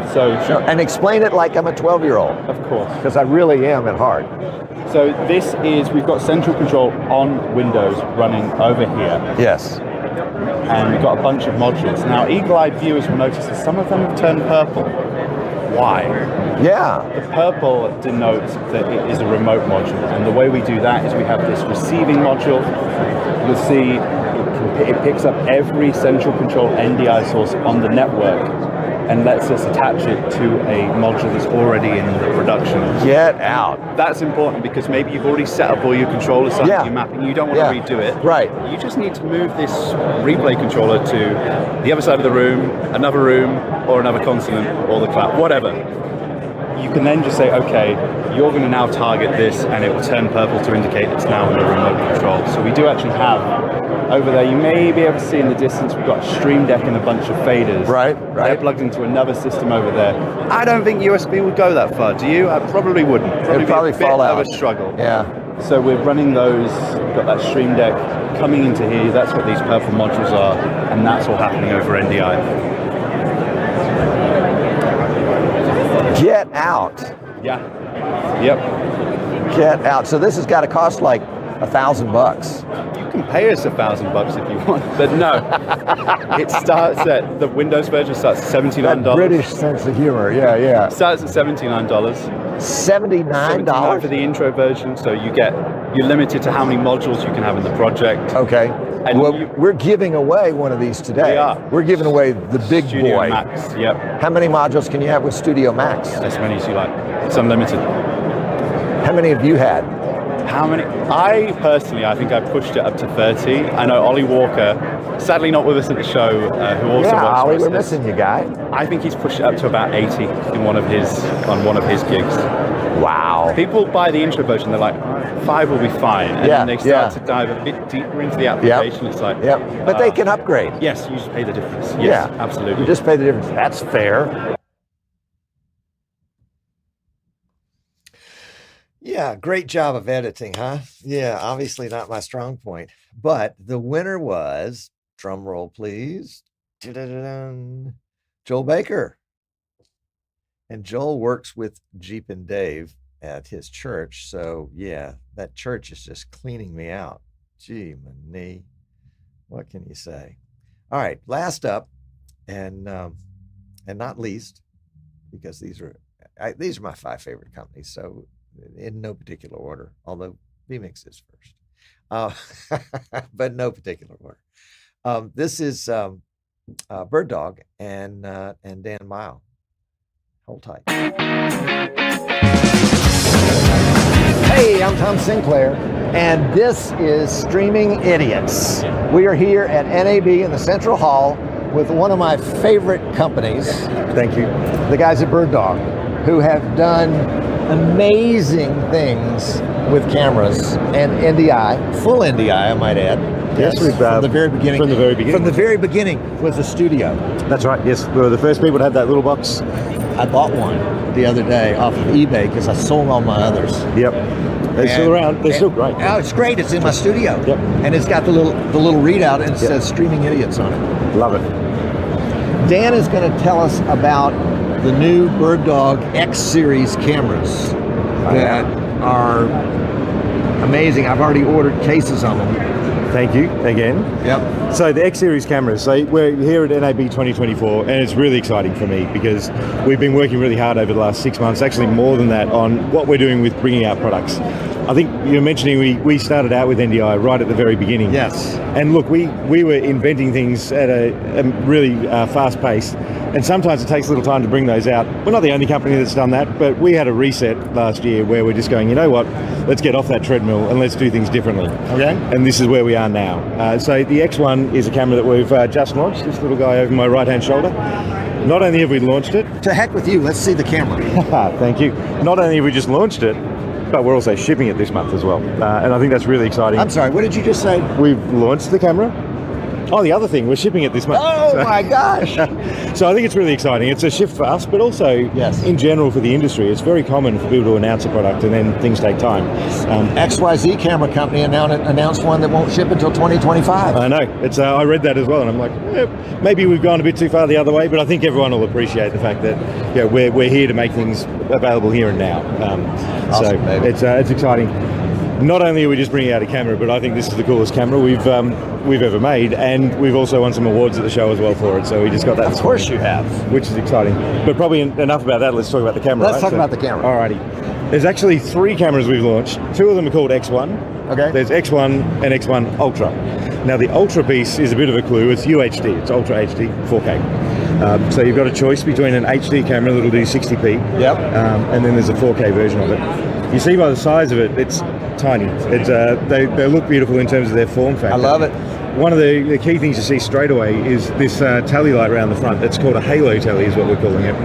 And explain it like I'm a 12-year-old. Of course. Because I really am at heart. So this is, we've got Central Control on Windows running over here. Yes. And we've got a bunch of modules. Now, eagle-eyed viewers will notice that some of them have turned purple. Why? Yeah. The purple denotes that it is a remote module, and the way we do that is we have this receiving module. You'll see it picks up every Central Control NDI source on the network and lets us attach it to a module that's already in the production. Get out. That's important because maybe you've already set up all your controllers on your mapping. You don't want to redo it. Right. You just need to move this replay controller to the other side of the room, or another continent, or the cloud, whatever. You can then just say, okay, you're going to now target this, and it will turn purple to indicate it's now under remote control. So we do actually have, over there, you may be able to see in the distance, we've got a Stream Deck and a bunch of faders. Right. They're plugged into another system over there. I don't think USB would go that far, do you? I probably wouldn't. It'd probably be a bit fall out. of a struggle. Yeah. So we're running those, we've got that Stream Deck coming into here, that's what these purple modules are, and that's all happening over NDI. Get out. Yeah. Yep. Get out. So this has got to cost like $1,000. You can pay us $1,000 if you want, but no. It starts at, the Windows version starts at $79. That British sense of humor, yeah. It starts at $79. $79 for the intro version, so you're limited to how many modules you can have in the project. Okay. And well, we're giving away one of these today. We are. We're giving away the big Studio boy. Max, yep. How many modules can you have with Studio Max? As many as you like. It's unlimited. How many have you had? How many? I think I pushed it up to 30. I know Ollie Walker, sadly not with us at the show, who also works Ollie, for us. we're missing you, guy. I think he's pushed it up to about 80 on one of his gigs. Wow. People buy the intro version, they're like, 5 will be fine. And then they start to dive a bit deeper into the application. It's like, but they can upgrade. Yes, you just pay the difference. Yes, absolutely. You just pay the difference. That's fair. Yeah, great job of editing, huh? Yeah, obviously not my strong point. But the winner was, drum roll please, Joel Baker. And Joel works with Jeep and Dave at his church. So yeah, that church is just cleaning me out. Gee, many. What can you say? All right, last up, and not least, because these are my 5 favorite companies. So in no particular order, although vMix is first, but no particular order. This is Bird Dog and Dan Mile. Hold tight. Hey, I'm Tom Sinclair, and this is Streaming Idiots. We are here at NAB in the Central Hall with one of my favorite companies. Thank you. The guys at Bird Dog, who have done amazing things with cameras and NDI, full NDI, I might add. Yes, we've from the very beginning. From the very beginning. From the very beginning was the studio. That's right. Yes, we were the first people to have that little box. I bought one the other day off of eBay because I sold all my others. Yep. They're still around. They're still great. Oh, it's great. It's in my studio. Yep. And it's got the little readout and it says Streaming Idiots on it. Love it. Dan is going to tell us about the new Bird Dog X Series cameras that are amazing. I've already ordered cases of them. Thank you again. Yep. So the X Series cameras, so we're here at NAB 2024 and it's really exciting for me because we've been working really hard over the last 6 months, actually more than that, on what we're doing with bringing out products. I think you're mentioning we started out with NDI right at the very beginning. Yes. And look, we were inventing things at a really fast pace, and sometimes it takes a little time to bring those out. We're not the only company that's done that, but we had a reset last year where we're just going, you know what, let's get off that treadmill and let's do things differently. Okay. And this is where we are now. So the X1 is a camera that we've just launched, this little guy over my right-hand shoulder. Not only have we launched it... To heck with you, let's see the camera. Thank you. Not only have we just launched it, but we're also shipping it this month as well. And I think that's really exciting. I'm sorry, what did you just say? We've launched the camera. Oh, the other thing, we're shipping it this month. Oh my gosh. So I think it's really exciting. It's a shift for us, but also in general for the industry. It's very common for people to announce a product and then things take time. XYZ camera company announced one that won't ship until 2025. I know. It's I read that as well, and I'm like, maybe we've gone a bit too far the other way, but I think everyone will appreciate the fact that we're here to make things available here and now. Awesome, so baby. it's exciting. Not only are we just bringing out a camera, but I think this is the coolest camera we've ever made, and we've also won some awards at the show as well for it. So we just got that. Of course you have. Which is exciting. But probably enough about that. Let's talk about the camera. Let's talk about the camera. Alrighty. There's actually 3 cameras we've launched. 2 of them are called X1. Okay. There's X1 and X1 Ultra. Now the Ultra piece is a bit of a clue. It's UHD. It's Ultra HD 4K. So you've got a choice between an HD camera that'll do 60p. Yep. And then there's a 4K version of it. You see by the size of it, it's tiny. It's they look beautiful in terms of their form factor. I love it. One of the key things you see straight away is this tally light around the front. It's called a halo tally is what we're calling it.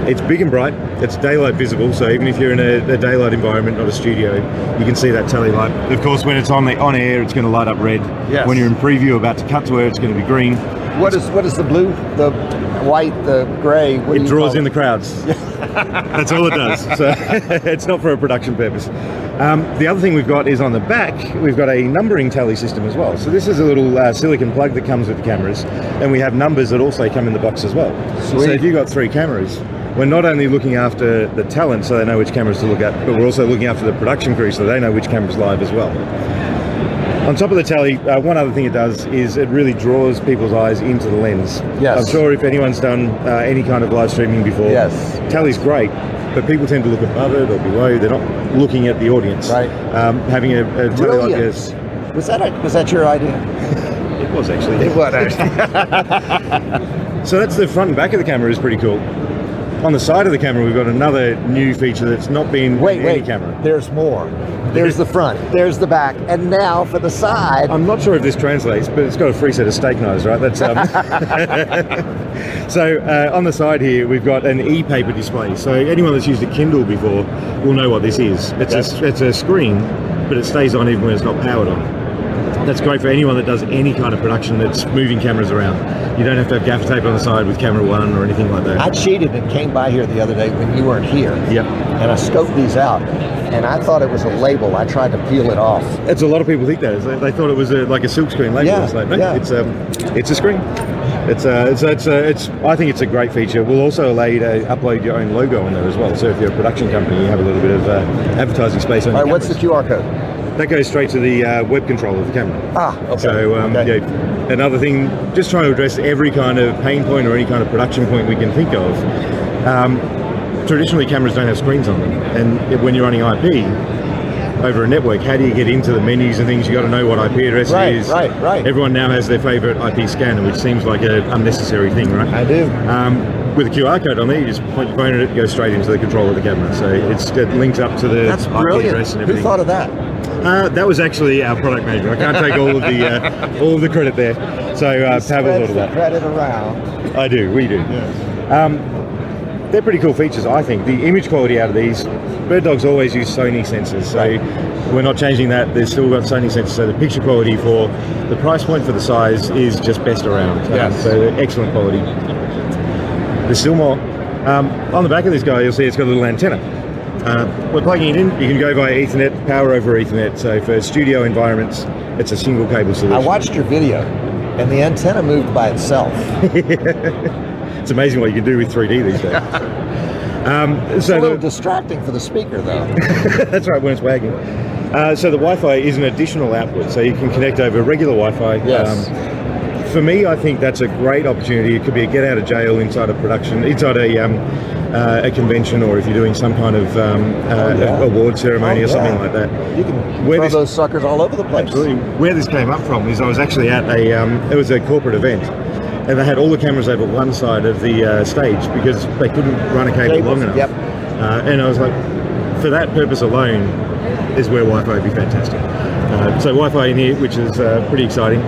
It's big and bright, it's daylight visible, so even if you're in a daylight environment, not a studio, you can see that tally light. Of course, when it's on air, it's going to light up red. Yes. When you're in preview, about to cut to air, it's going to be green. What is the blue, the white, the gray? It draws in the crowds. That's all it does. So it's not for a production purpose. The other thing we've got is on the back, we've got a numbering tally system as well. So this is a little silicon plug that comes with the cameras, and we have numbers that also come in the box as well. Sweet. So if you've got 3 cameras, we're not only looking after the talent so they know which cameras to look at, but we're also looking after the production crew so they know which camera's live as well. On top of the tally, one other thing it does is it really draws people's eyes into the lens. Yes. I'm sure if anyone's done any kind of live streaming before, Yes. tally's great, but people tend to look above it or below. They're not looking at the audience. Right. Having a tally like Brilliant. this. Was that your idea? It was actually. It was actually. So that's the front and back of the camera is pretty cool. On the side of the camera, we've got another new feature that's not been in any camera. There's more. There's the front, there's the back, and now for the side. I'm not sure if this translates, but it's got a free set of steak knives, right? That's So on the side here, we've got an e-paper display. So anyone that's used a Kindle before will know what this is. It's a screen, but it stays on even when it's not powered on. That's great for anyone that does any kind of production that's moving cameras around. You don't have to have gaffer tape on the side with camera 1 or anything like that. I cheated and came by here the other day when you weren't here. Yep. And I scoped these out, and I thought it was a label. I tried to peel it off. It's a lot of people think that. They thought it was like a silkscreen label. Yeah, It's like, no, yeah. it's a screen. I think it's a great feature. We'll also allow you to upload your own logo on there as well. So if you're a production company, you have a little bit of advertising space on All your right, what's the cameras. QR code? That goes straight to the web control of the camera. Ah, okay. So Okay. yeah, another thing, just trying to address every kind of pain point or any kind of production point we can think of. Traditionally, cameras don't have screens on them, and when you're running IP over a network, how do you get into the menus and things? You got to know what IP address Right, it is. right. Everyone now has their favorite IP scanner, which seems like an unnecessary thing, right? I do. With a QR code on there, you just point your phone at it, it goes straight into the control of the camera. So it links up to the That's IP brilliant. address and Who everything. thought of that? That was actually our product manager. I can't take all of the credit there. So Pavel thought of the that. credit around. I do. We do. They're pretty cool features, I think. The image quality out of these, Bird Dog's always used Sony sensors, so we're not changing that. They've still got Sony sensors, so the picture quality for the price point for the size is just best around. Yes. So they're excellent quality. There's still more. On the back of this guy, you'll see it's got a little antenna. We're plugging it in. You can go via Ethernet, power over Ethernet. So for studio environments, it's a single cable solution. I watched your video, and the antenna moved by itself. It's amazing what you can do with 3D these days. It's a little distracting for the speaker, though. That's right, when it's wagging. So the Wi-Fi is an additional output, so you can connect over regular Wi-Fi. Yes. For me, I think that's a great opportunity. It could be a get out of jail inside a production, inside a convention, or if you're doing some kind of award ceremony or something like that. You can throw those suckers all over the place. Absolutely. Where this came up from is I was actually at it was a corporate event, and they had all the cameras over one side of the stage because they couldn't run a cable long enough. Yep. And I was like, for that purpose alone, is where Wi-Fi would be fantastic. So Wi-Fi in here, which is pretty exciting.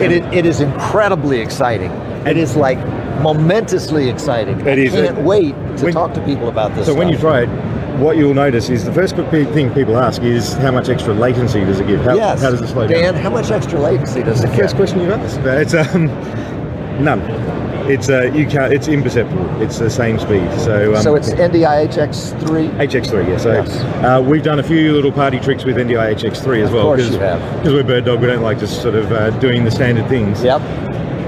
It is incredibly exciting. It is like momentously exciting. It is. I can't wait to talk to people about this. So when you try it, what you'll notice is the first thing people ask is how much extra latency does it give? How does it slow down? Dan, how much extra latency does it The first question you ask. It's none. It's it's imperceptible. It's the same speed. So it's NDI HX3. HX3, yeah. So Yes. we've done a few little party tricks with NDI HX3 as well. Of course you have. Because we're Bird Dog, we don't like just sort of doing the standard things. Yep.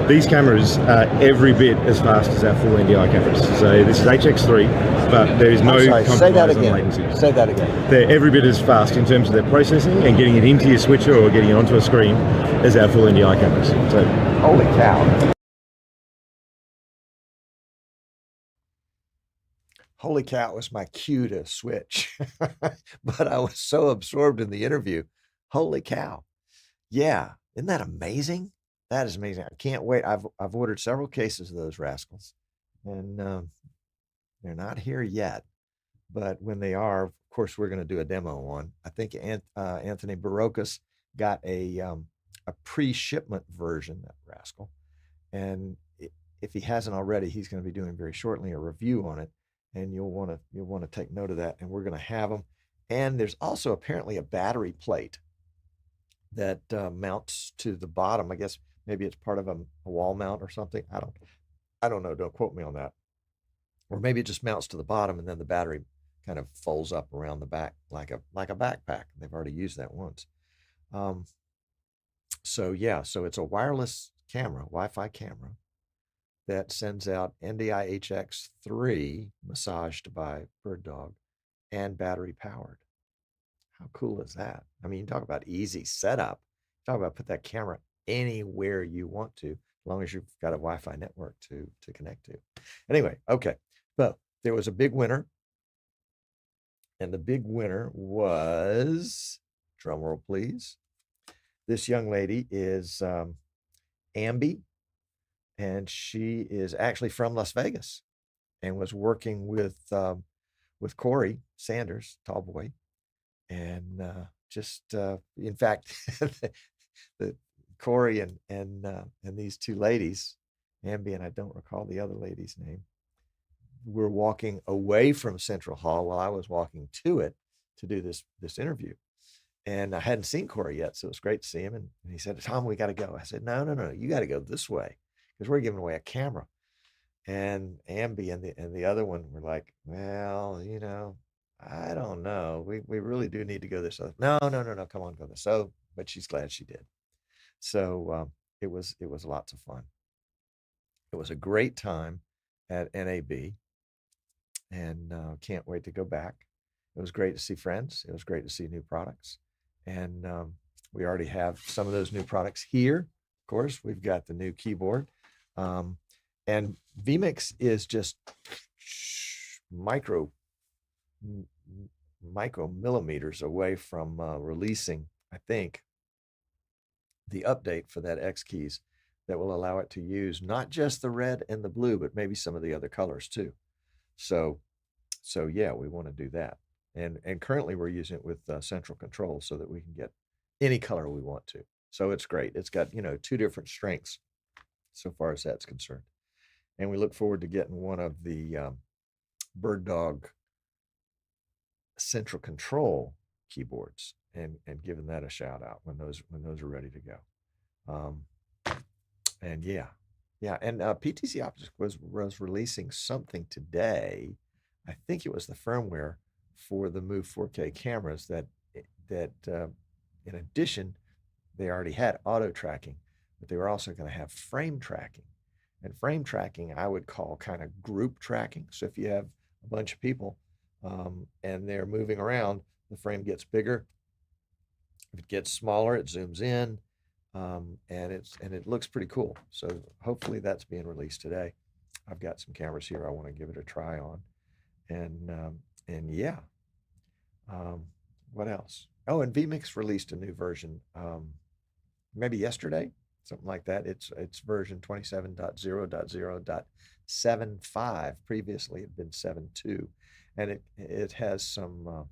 These cameras are every bit as fast as our full NDI cameras. So this is HX3, but there is no compromise Say that on again. latency. Say that again. They're every bit as fast in terms of their processing and getting it into your switcher or getting it onto a screen as our full NDI cameras. So Holy cow. Holy cow was my cue to switch. But I was so absorbed in the interview. Holy cow. Yeah. Isn't that amazing? That is amazing. I can't wait. I've ordered several cases of those rascals, and they're not here yet. But when they are, of course, we're going to do a demo on. I think Anthony Barocas got a pre-shipment version, that rascal. And if he hasn't already, he's going to be doing very shortly a review on it. And you'll want to take note of that. And we're going to have them. And there's also apparently a battery plate that mounts to the bottom. I guess maybe it's part of a wall mount or something. I don't know. Don't quote me on that. or maybe it just mounts to the bottom and then the battery kind of folds up around the back like a backpack. They've already used that once. So yeah, so it's a wireless camera, Wi-Fi camera that sends out NDI-HX3 massaged by Bird Dog and battery powered. How cool is that? I mean, you talk about easy setup. Talk about put that camera anywhere you want to, as long as you've got a Wi-Fi network to connect to. Anyway, okay. But there was a big winner. And the big winner was, drum roll please, this young lady is Ambi, and she is actually from Las Vegas and was working with Corey Sanders, tall boy, and in fact, the Corey and these two ladies, Ambi and I don't recall the other lady's name, were walking away from Central Hall while I was walking to it to do this interview. And I hadn't seen Corey yet, so it was great to see him. And he said, Tom, we got to go. I said, no, you got to go this way because we're giving away a camera. And Ambi and the other one were like, well, I don't know. We really do need to go this other. No, come on, go this. So, but she's glad she did. So it was lots of fun. It was a great time at NAB, and can't wait to go back. It was great to see friends. It was great to see new products. And we already have some of those new products here. Of course, we've got the new keyboard. And vMix is just micromillimeters away from releasing, I think, the update for that X keys that will allow it to use not just the red and the blue, but maybe some of the other colors too. So yeah, we want to do that. And currently we're using it with central control so that we can get any color we want to. So it's great. It's got, two different strengths so far as that's concerned. And we look forward to getting one of the Bird Dog central control keyboards and giving that a shout out when those are ready to go. And yeah. And PTC Optics was releasing something today. I think it was the firmware for the Move 4K cameras that in addition, they already had auto tracking, but they were also going to have frame tracking. And frame tracking, I would call kind of group tracking. So if you have a bunch of people and they're moving around, the frame gets bigger. If it gets smaller, it zooms in, and it looks pretty cool. So hopefully that's being released today. I've got some cameras here I want to give it a try on, and yeah. What else? Oh, and vMix released a new version, maybe yesterday, something like that. It's version 27.0.0.75. Previously, it had been 7.2, and it has some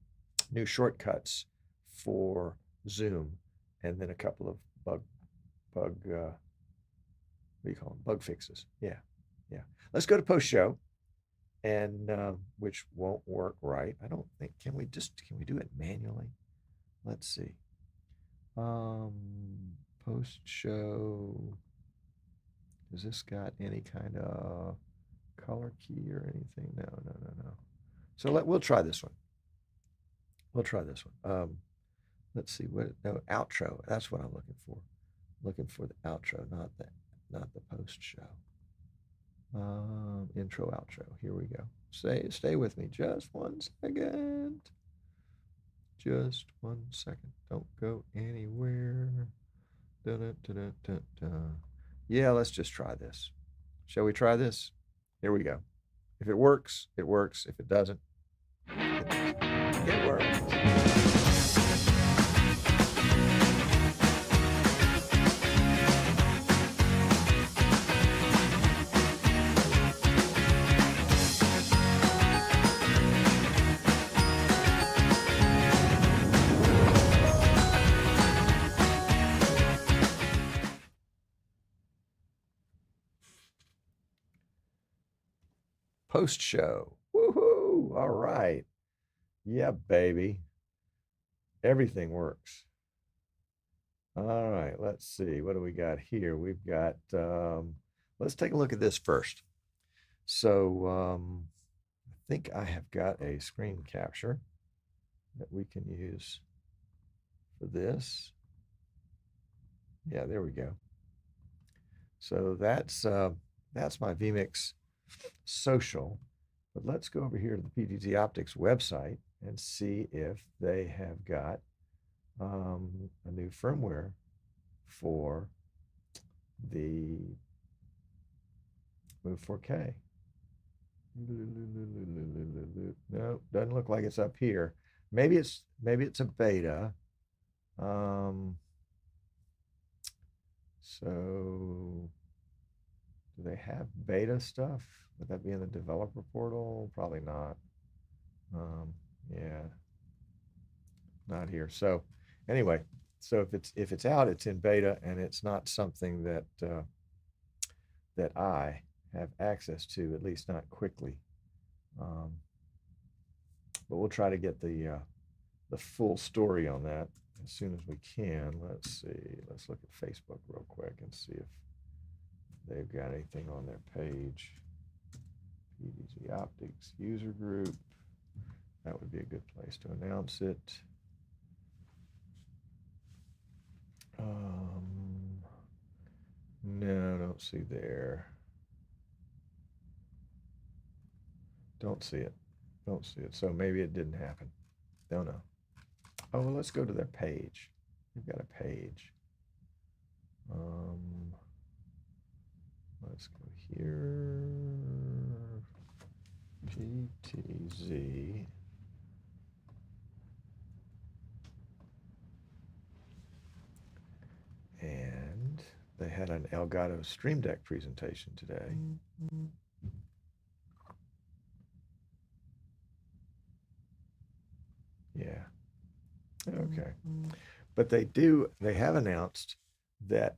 new shortcuts for zoom, and then a couple of bug what do you call them? Bug fixes. Yeah. Let's go to post show, and which won't work right. I don't think. Can we do it manually? Let's see. Post show. Has this got any kind of color key or anything? No. So we'll try this one. Let's see outro. That's what I'm looking for. Looking for the outro, not the post show. Intro, outro. Here we go. Stay with me just 1 second. Just 1 second. Don't go anywhere. Yeah, let's just try this. Shall we try this? Here we go. If it works, it works. If it doesn't, it works. Post show. Woohoo! All right. Yeah, baby. Everything works. All right, let's see. What do we got here? We've got, let's take a look at this first. So think I have got a screen capture that we can use for this. Yeah, there we go. So that's my vMix social. But let's go over here to the PTZ Optics website and see if they have got a new firmware for the Move 4K. No, doesn't look like it's up here. Maybe it's a beta. So do they have beta stuff? Would that be in the developer portal? Probably not. Yeah, not here. So anyway, so if it's out, it's in beta, and it's not something that that I have access to, at least not quickly. But we'll try to get the full story on that as soon as we can. Let's see. Let's look at Facebook real quick and see if they've got anything on their page. PDZ Optics user group. That would be a good place to announce it. No, don't see there. Don't see it. Don't see it. So maybe it didn't happen. Don't know. Oh, well, let's go to their page. They've got a page. Let's go here. PTZ. And they had an Elgato Stream Deck presentation today. Yeah. Okay. But they have announced that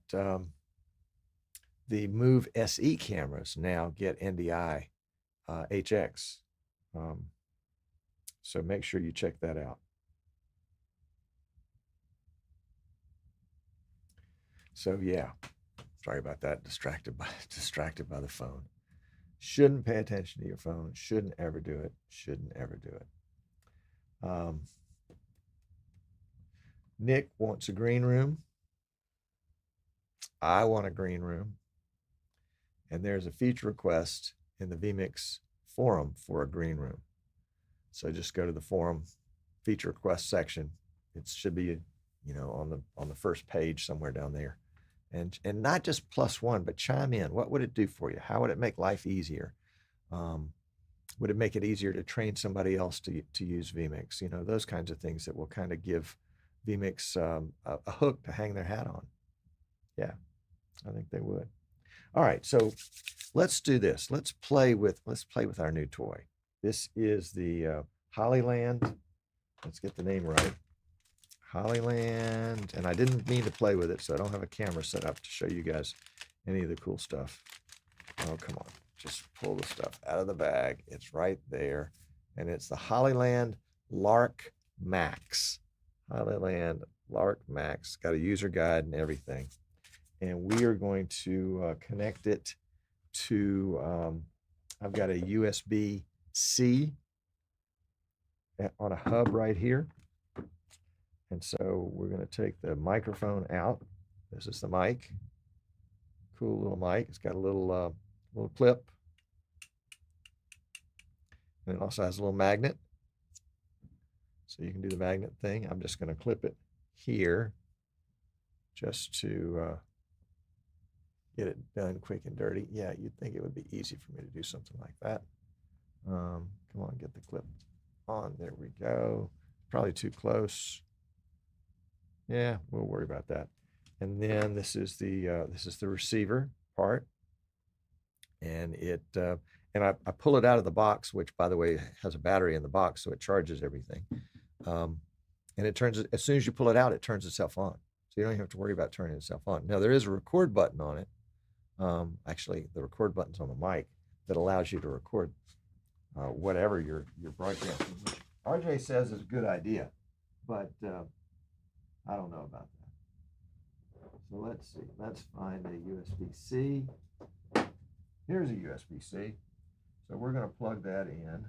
the Move SE cameras now get NDI HX. So make sure you check that out. So yeah, sorry about that. Distracted by the phone. Shouldn't pay attention to your phone. Shouldn't ever do it. Shouldn't ever do it. Nick wants a green room. I want a green room. And there's a feature request in the vMix forum for a green room. So just go to the forum feature request section. It should be, on the first page somewhere down there. And not just +1, but chime in. What would it do for you? How would it make life easier? Would it make it easier to train somebody else to use vMix? Those kinds of things that will kind of give vMix a hook to hang their hat on. Yeah, I think they would. All right, so let's do this. Let's play with our new toy. This is the Hollyland. Let's get the name right. Hollyland, and I didn't mean to play with it, so I don't have a camera set up to show you guys any of the cool stuff. Oh, come on. Just pull the stuff out of the bag. It's right there. And it's the Hollyland Lark Max. Hollyland Lark Max. Got a user guide and everything. And we are going to connect it to, I've got a USB-C on a hub right here. And so we're going to take the microphone out. This is the mic. Cool little mic. It's got a little clip. And it also has a little magnet. So you can do the magnet thing. I'm just going to clip it here just to get it done quick and dirty. Yeah, you'd think it would be easy for me to do something like that. Come on, get the clip on. There we go. Probably too close. Yeah, we'll worry about that. And then this is the receiver part, and I pull it out of the box, which by the way has a battery in the box, so it charges everything. And it turns, as soon as you pull it out, it turns itself on, so you don't even have to worry about turning itself on. Now there is a record button on it. Actually, the record button's on the mic that allows you to record whatever you're broadcasting, which RJ says is a good idea, but I don't know about that. So let's see. Let's find a USB-C. Here's a USB-C. So we're going to plug that in.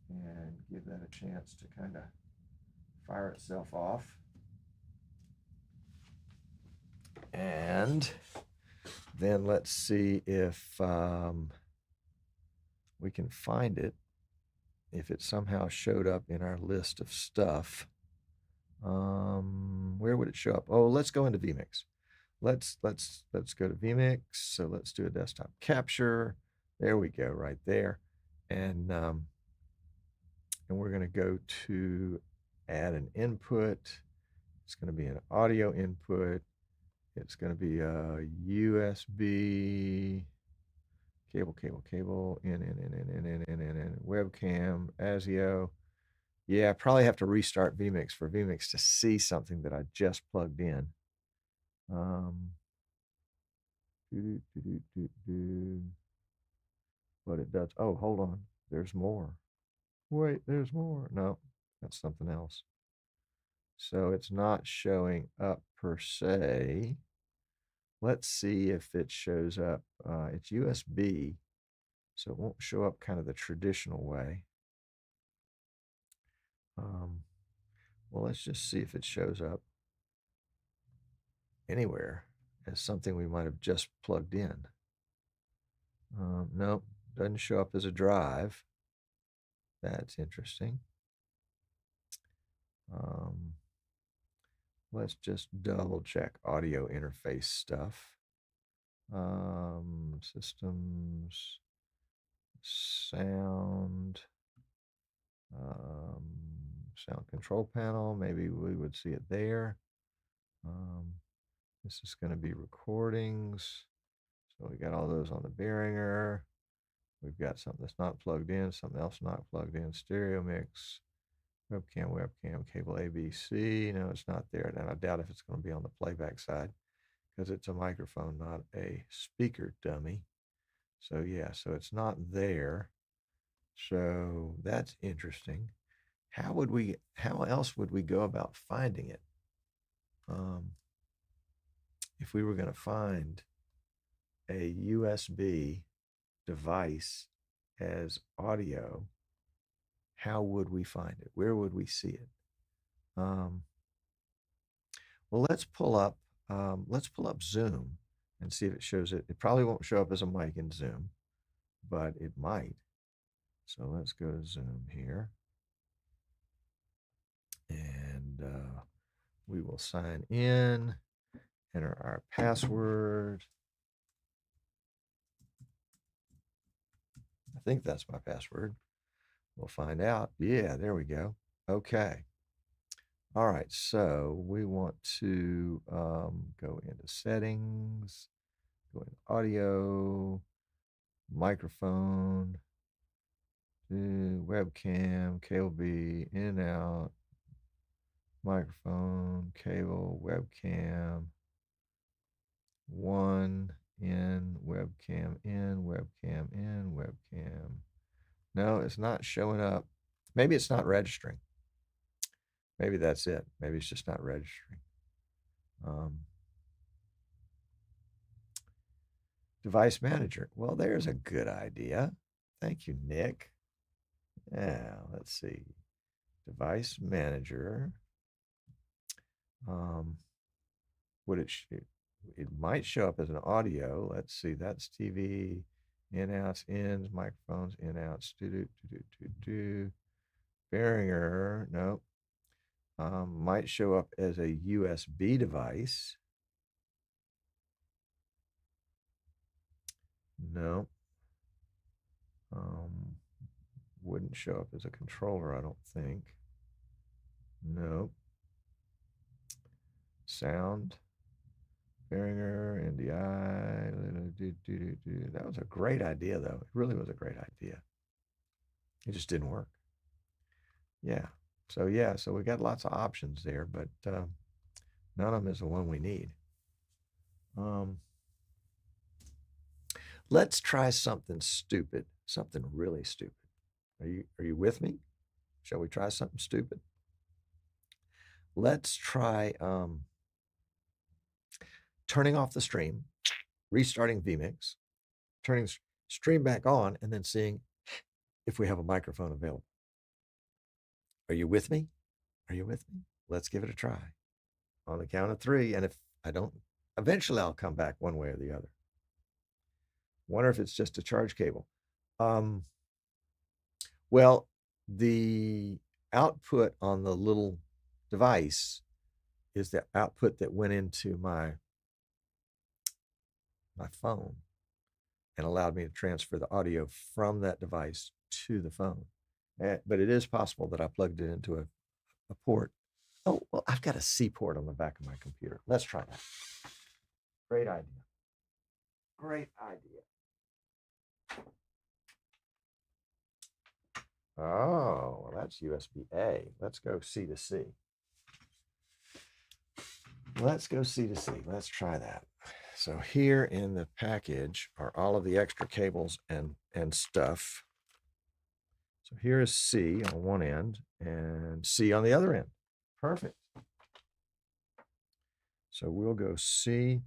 and give that a chance to kind of fire itself off. And then let's see if we can find it, if it somehow showed up in our list of stuff. Where would it show up? Oh, let's go into vMix. Let's go to vMix. So let's do a desktop capture. There we go, right there. And we're going to go to add an input. It's going to be an audio input. It's going to be a USB cable, in, webcam, ASIO. Yeah, I probably have to restart vMix for vMix to see something that I just plugged in. But it does. Oh, hold on. There's more. Wait, there's more. No, that's something else. So it's not showing up per se. Let's see if it shows up. It's USB, so it won't show up kind of the traditional way. Well, let's just see if it shows up anywhere as something we might have just plugged in. Nope, doesn't show up as a drive. That's interesting. Let's just double check audio interface stuff. Systems, sound, sound control panel. Maybe we would see it there. This is going to be recordings. So we got all those on the Behringer. We've got something that's not plugged in, something else not plugged in, stereo mix, webcam, cable ABC. No, it's not there. And I doubt if it's going to be on the playback side because it's a microphone, not a speaker dummy. So yeah, so it's not there. So that's interesting. How else would we go about finding it? If we were going to find a USB device as audio, how would we find it? Where would we see it? Well, let's pull up Zoom and see if it shows it. It probably won't show up as a mic in Zoom, but it might. So let's go to Zoom here. And we will sign in, enter our password. I think that's my password. We'll find out. Yeah, there we go. Okay. All right, so we want to go into settings, go into audio, microphone, webcam, cable B, in, out, microphone, cable, webcam, one, in, webcam, in, webcam, in, webcam. No, it's not showing up. Maybe it's not registering. Maybe that's it. Maybe it's just not registering. Device manager. Well, there's a good idea. Thank you, Nick. Yeah, let's see. Device manager. Would it might show up as an audio. Let's see. That's TV, in, outs, ins, microphones, in, outs, Behringer. Nope. Might show up as a USB device. No. Wouldn't show up as a controller, I don't think. Nope. Sound. Behringer, NDI. That was a great idea, though. It really was a great idea. It just didn't work. Yeah. So we got lots of options there, but none of them is the one we need. Let's try something stupid, something really stupid. Are you with me? Shall we try something stupid? Let's try turning off the stream, restarting vMix, turning stream back on, and then seeing if we have a microphone available. Are you with me? Are you with me? Let's give it a try. On the count of 3, and if I don't, eventually I'll come back one way or the other. Wonder if it's just a charge cable. Well, the output on the little device is the output that went into my phone and allowed me to transfer the audio from that device to the phone. But it is possible that I plugged it into a port. Oh, well, I've got a C port on the back of my computer. Let's try that. Great idea. Great idea. Oh, well, that's USB-A. Let's go C to C. Let's go C to C. Let's try that. So here in the package are all of the extra cables and stuff. So here is C on one end and C on the other end. Perfect. So we'll go C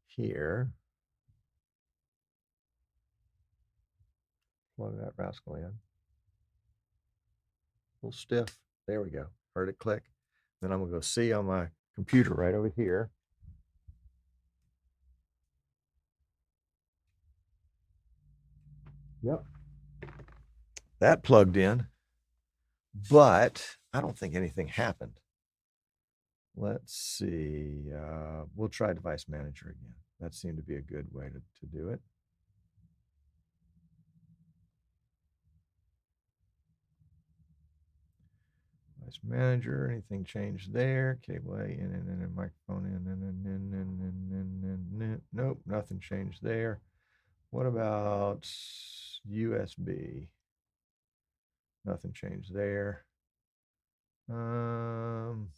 here. Plug that rascal in. A little stiff. There we go. Heard it click. Then I'm going to go C on my computer right over here. Yep. That plugged in, but I don't think anything happened. Let's see. We'll try Device Manager again. That seemed to be a good way to do it. Device Manager, anything changed there? Cable A, in, microphone in, nope, nothing changed there. What about USB? Nothing changed there. Nothing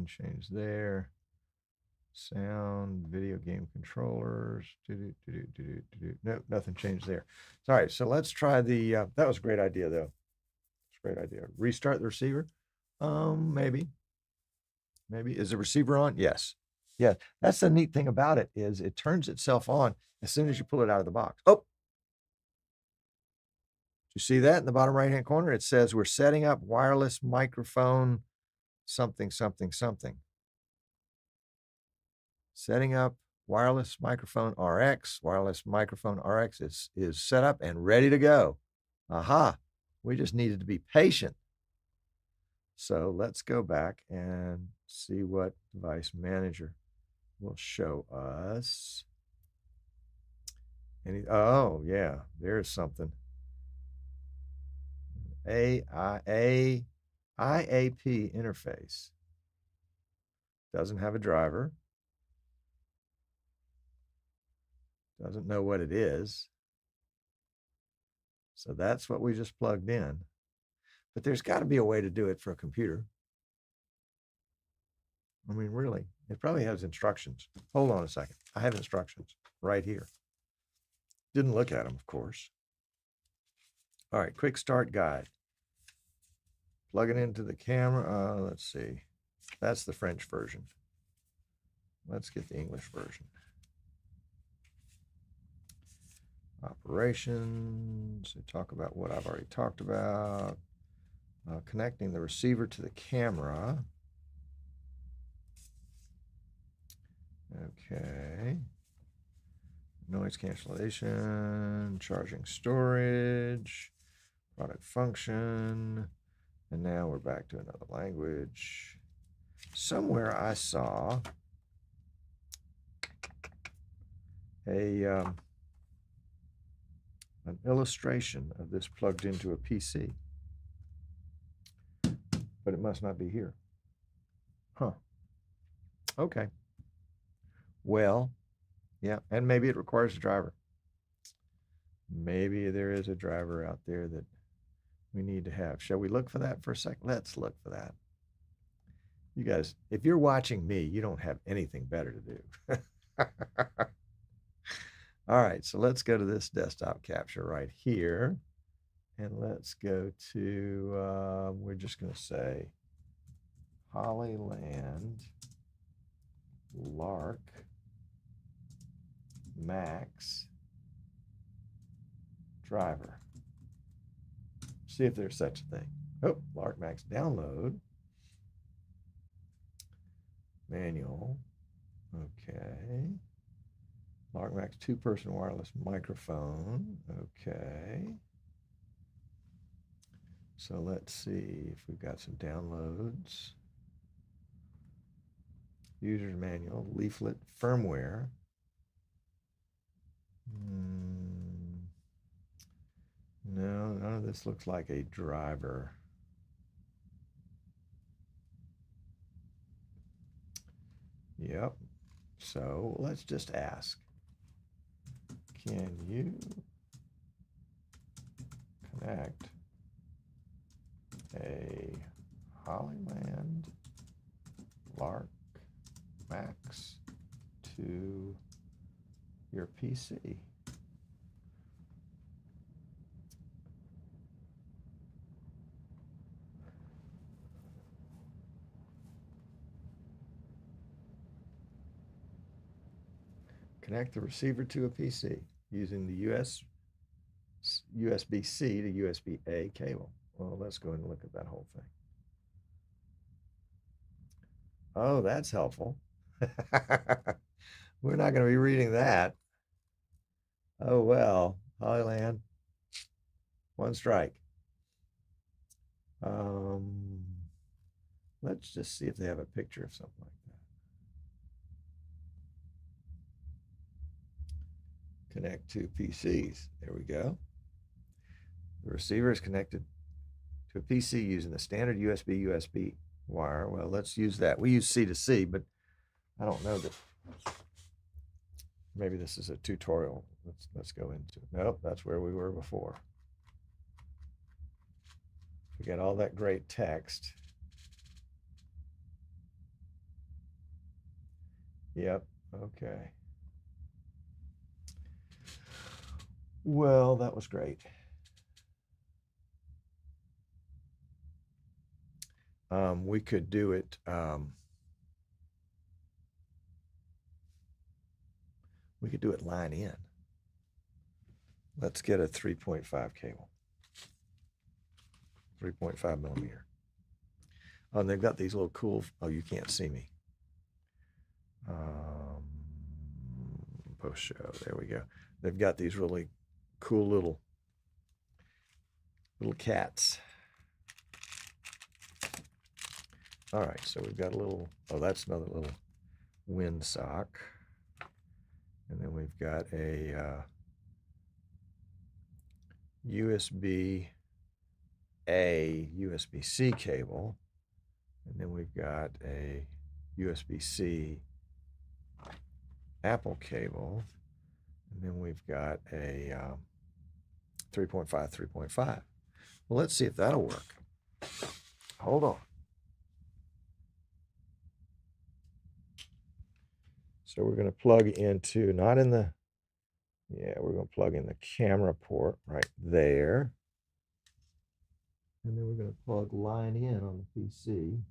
changed there. Sound, video game controllers. Nope, nothing changed there. All right, so let's try the, that was a great idea though. It's a great idea. Restart the receiver. Maybe. Is the receiver on? Yes. Yeah, that's the neat thing about it is it turns itself on as soon as you pull it out of the box. Oh, you see that in the bottom right-hand corner? It says we're setting up wireless microphone something. Setting up wireless microphone RX. Wireless microphone RX is set up and ready to go. Aha, we just needed to be patient. So let's go back and see what Device Manager will show us. Oh, yeah, there's something. IAP interface. Doesn't have a driver. Doesn't know what it is. So that's what we just plugged in. But there's got to be a way to do it for a computer. I mean, really, it probably has instructions. Hold on a second. I have instructions right here. Didn't look at them, of course. All right, quick start guide. Plug it into the camera. Let's see. That's the French version. Let's get the English version. Operations. They talk about what I've already talked about. Connecting the receiver to the camera. Okay. Noise cancellation, charging storage, product function, and now we're back to another language. Somewhere I saw an illustration of this plugged into a PC, but it must not be here. Huh. Okay. Well, yeah, and maybe it requires a driver. Maybe there is a driver out there that we need to have. Shall we look for that for a second? Let's look for that. You guys, if you're watching me, you don't have anything better to do. All right, so let's go to this desktop capture right here. And let's go to, we're just going to say Hollyland Lark Max driver. See if there's such a thing. Oh, LarkMax download. Manual. Okay. LarkMax 2-person wireless microphone. Okay. So let's see if we've got some downloads. User's manual, leaflet, firmware. No, none of this looks like a driver. Yep. So let's just ask, can you connect a Hollyland LarkMax to your PC? Connect the receiver to a PC using the USB-C to USB-A cable. Well, let's go and look at that whole thing. Oh, that's helpful. We're not going to be reading that. Oh, well, Hollyland, one strike. Let's just see if they have a picture of something like that. Connect to PCs. There we go. The receiver is connected to a PC using the standard USB wire. Well, let's use that. We use C to C, but I don't know that. Maybe this is a tutorial. Let's go into. Nope, that's where we were before. We got all that great text. Yep. Okay. Well, that was great. We could do it. We could do it line in. Let's get a 3.5 cable. 3.5 millimeter. Oh, and they've got these little cool. Oh, you can't see me. Post show. There we go. They've got these really cool little cats. All right, so we've got a little. Oh, that's another little windsock, and then we've got a USB-A, USB-C cable, and then we've got a USB-C Apple cable, and then we've got a 3.5. Well, let's see if that'll work. Hold on. So we're going to plug into, not in the, yeah, we're going to plug in the camera port right there. And then we're going to plug line in on the PC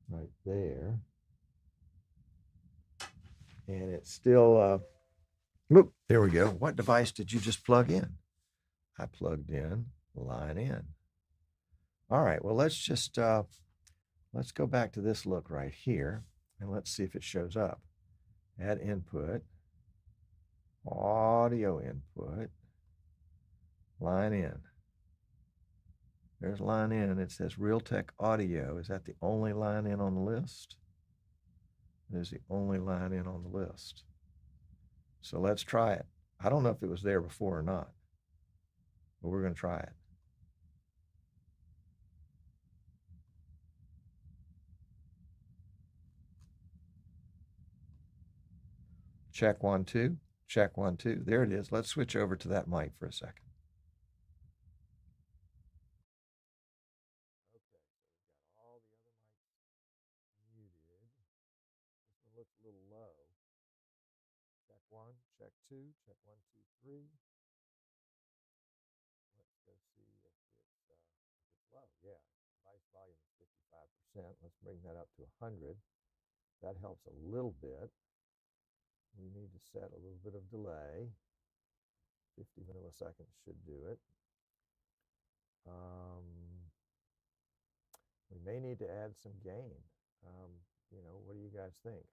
right there. And it's still, whoop, there we go. What device did you just plug in? I plugged in line in. All right, well, let's just, let's go back to this look right here, and let's see if it shows up. Add input, audio input, line in. There's line in, and it says Realtek Audio. Is that the only line in on the list? It is the only line in on the list. So let's try it. I don't know if it was there before or not, but we're going to try it. Check 1, 2. Check 1, 2. There it is. Let's switch over to that mic for a second. Okay, so we've got all the other mics muted. This one looks a little low. Check 1, check 2, check 1, 2, 3. Let's go see if it's low. Yeah, device volume is 55%. Let's bring that up to 100. That helps a little bit. We need to set a little bit of delay. 50 milliseconds should do it. may need to add some gain. You know, what do you guys think?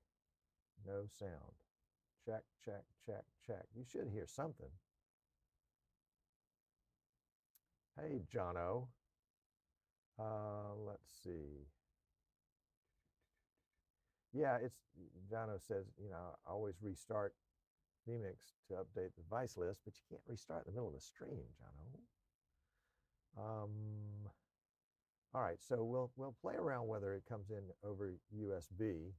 No sound. Check, check, check, check. You should hear something. Hey, Jono. Let's see. Yeah, it's Jono says, you know, I always restart vMix to update the device list, but you can't restart in the middle of the stream, Jono. All right, so we'll play around whether it comes in over USB.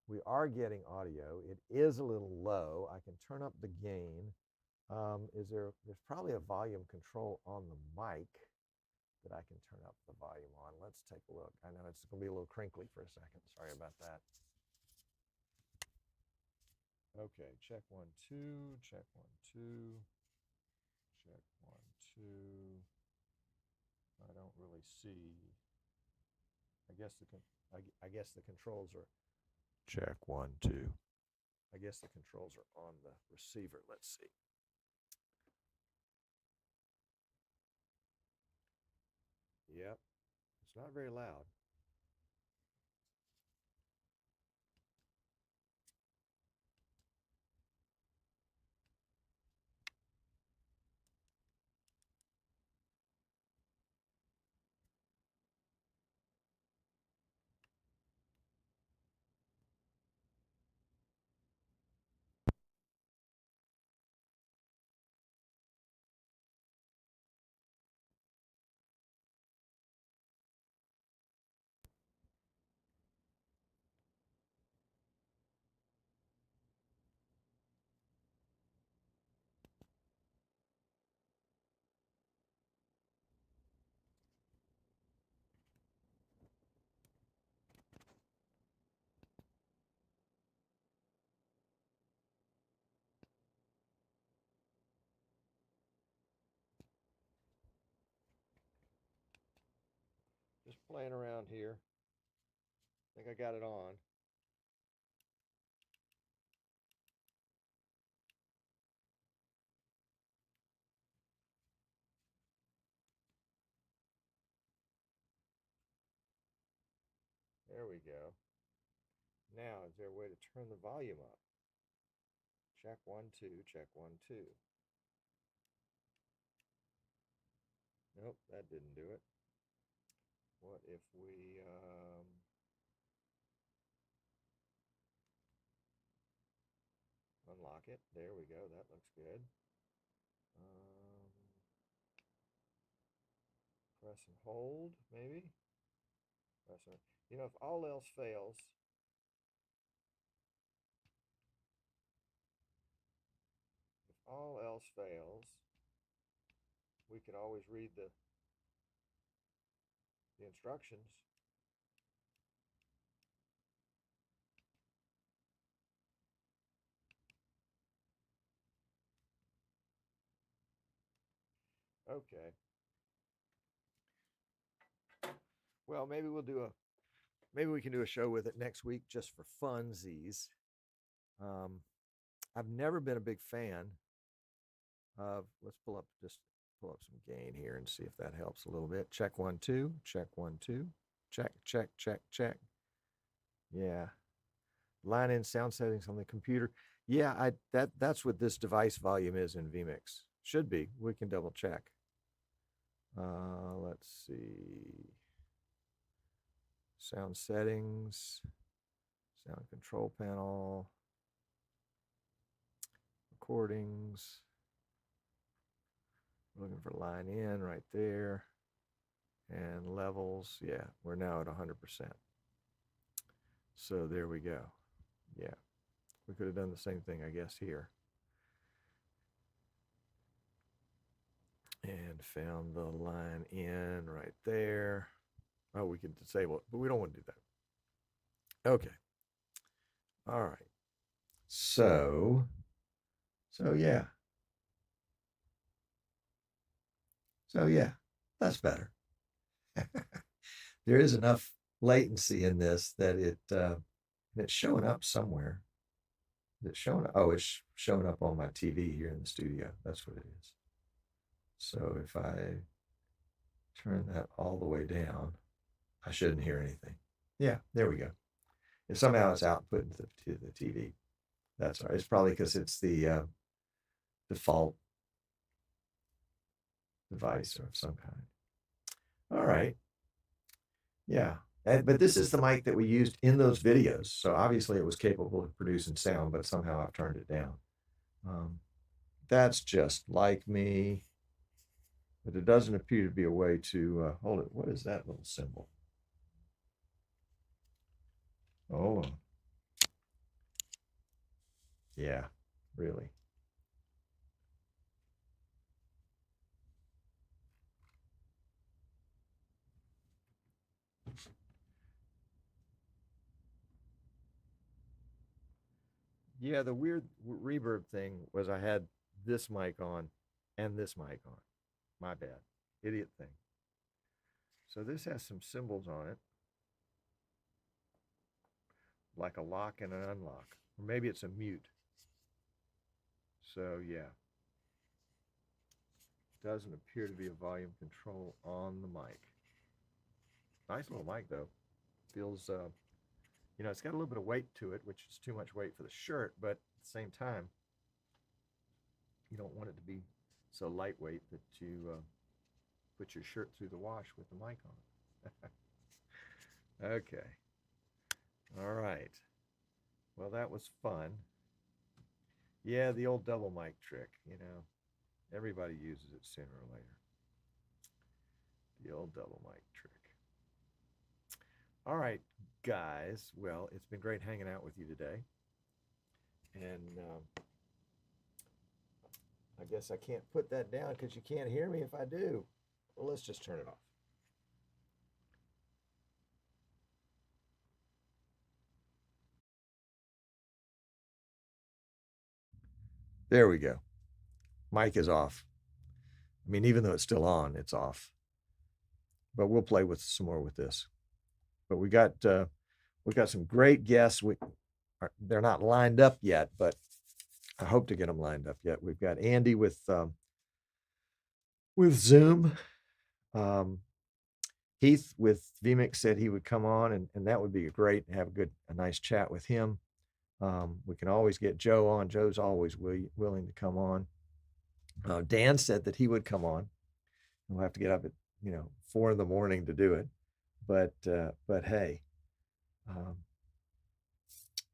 We are getting audio. It is a little low. I can turn up the gain. There's probably a volume control on the mic that I can turn up the volume on. Let's take a look. I know it's going to be a little crinkly for a second. Sorry about that. Okay, check 1, 2, check 1, 2, check 1, 2. I don't really see. I guess the controls are check 1, 2. I guess the controls are on the receiver. Let's see. Yep, it's not very loud. Just playing around here. I think I got it on. There we go. Now, is there a way to turn the volume up? Check 1, 2, check 1, 2. Nope, that didn't do it. What if we unlock it? There we go. That looks good. Press and hold, maybe. Press and, you know, if all else fails, we can always read the instructions. Okay. Well, maybe we can do a show with it next week just for funsies. I've never been a big fan of, let's pull up some gain here and see if that helps a little bit. Check 1, 2, check 1, 2, check, check, check, check. Yeah. Line in sound settings on the computer. Yeah, that's what this device volume is in vMix. Should be. We can double check. Let's see. Sound settings, sound control panel, recordings. Looking for line in right there. And levels, yeah, we're now at 100%. So there we go. Yeah, we could have done the same thing, I guess, here. And found the line in right there. Oh, we can disable it, but we don't want to do that. Okay. All right. So yeah. So yeah, that's better. There is enough latency in this that it's showing up somewhere. Is it showing up? Oh, it's showing up on my TV here in the studio. That's what it is. So if I turn that all the way down, I shouldn't hear anything. Yeah, there we go. If somehow it's output to the TV, that's all right. It's probably because it's the default device of some kind. All right. Yeah. But this is the mic that we used in those videos. So obviously it was capable of producing sound, but somehow I've turned it down. That's just like me. But there doesn't appear to be a way to hold it. What is that little symbol? Oh, yeah, really. Yeah, the weird reverb thing was I had this mic on and this mic on. My bad. Idiot thing. So this has some symbols on it, like a lock and an unlock. Or maybe it's a mute. So yeah. Doesn't appear to be a volume control on the mic. Nice little mic though. Feels, you know, it's got a little bit of weight to it, which is too much weight for the shirt, but at the same time, you don't want it to be so lightweight that you put your shirt through the wash with the mic on. Okay. All right. Well, that was fun. Yeah, the old double mic trick, you know. Everybody uses it sooner or later. The old double mic trick. All right, guys. Well, it's been great hanging out with you today. And I guess I can't put that down because you can't hear me if I do. Well, let's just turn it off. There we go. Mic is off. I mean, even though it's still on, it's off. But we'll play with some more with this. But we got some great guests. They're not lined up yet, but I hope to get them lined up yet. We've got Andy with Zoom. Heath with vMix said he would come on, and that would be great. Have a nice chat with him. We can always get Joe on. Joe's always willing to come on. Dan said that he would come on. We'll have to get up at 4 a.m. to do it, but hey,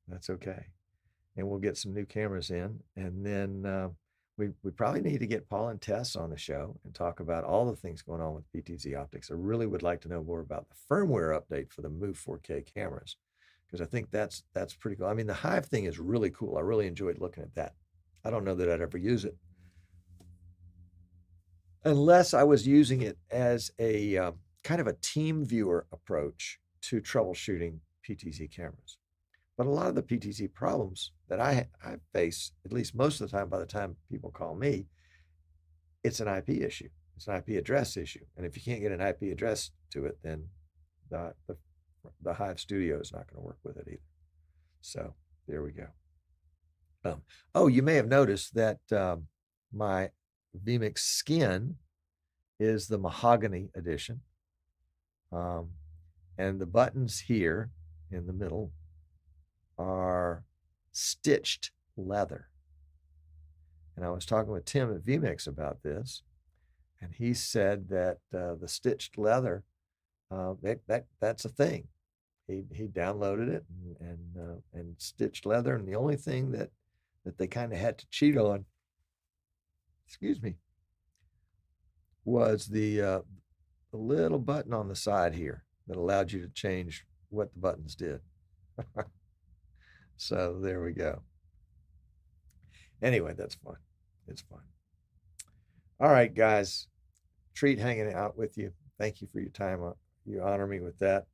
that's okay. And we'll get some new cameras in, and then we probably need to get Paul and Tess on the show and talk about all the things going on with PTZ Optics. I really would like to know more about the firmware update for the Move 4K cameras, because I think that's pretty cool. I mean, the Hive thing is really cool. I really enjoyed looking at that. I don't know that I'd ever use it unless I was using it as a kind of a team viewer approach to troubleshooting PTZ cameras. But a lot of the PTZ problems that I face, at least most of the time, by the time people call me, it's an IP issue. It's an IP address issue. And if you can't get an IP address to it, then the Hive Studio is not going to work with it either. So there we go. Oh, you may have noticed that my vMix skin is the mahogany edition. And the buttons here in the middle are stitched leather. And I was talking with Tim at vMix about this, and he said that the stitched leather, that's a thing. He downloaded it and stitched leather, and the only thing that they kind of had to cheat on, excuse me, was the little button on the side here that allowed you to change what the buttons did. So there we go. Anyway, that's fun. It's fun. All right, guys. Treat hanging out with you. Thank you for your time. You honor me with that.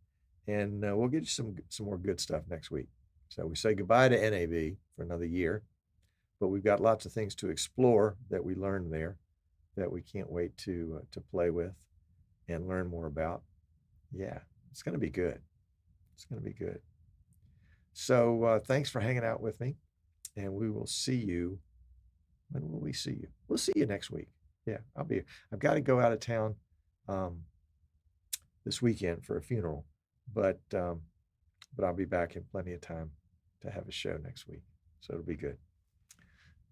And we'll get you some more good stuff next week. So we say goodbye to NAB for another year. But we've got lots of things to explore that we learned there that we can't wait to play with and learn more about. Yeah, it's going to be good. It's going to be good. So thanks for hanging out with me, and we will see you. When will we see you? We'll see you next week. Yeah, I'll be here. I've got to go out of town this weekend for a funeral, but I'll be back in plenty of time to have a show next week, so it'll be good.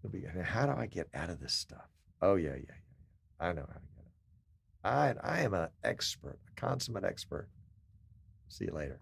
It'll be good. Now, how do I get out of this stuff? Oh yeah. I know how to get it. I am an expert, a consummate expert. See you later.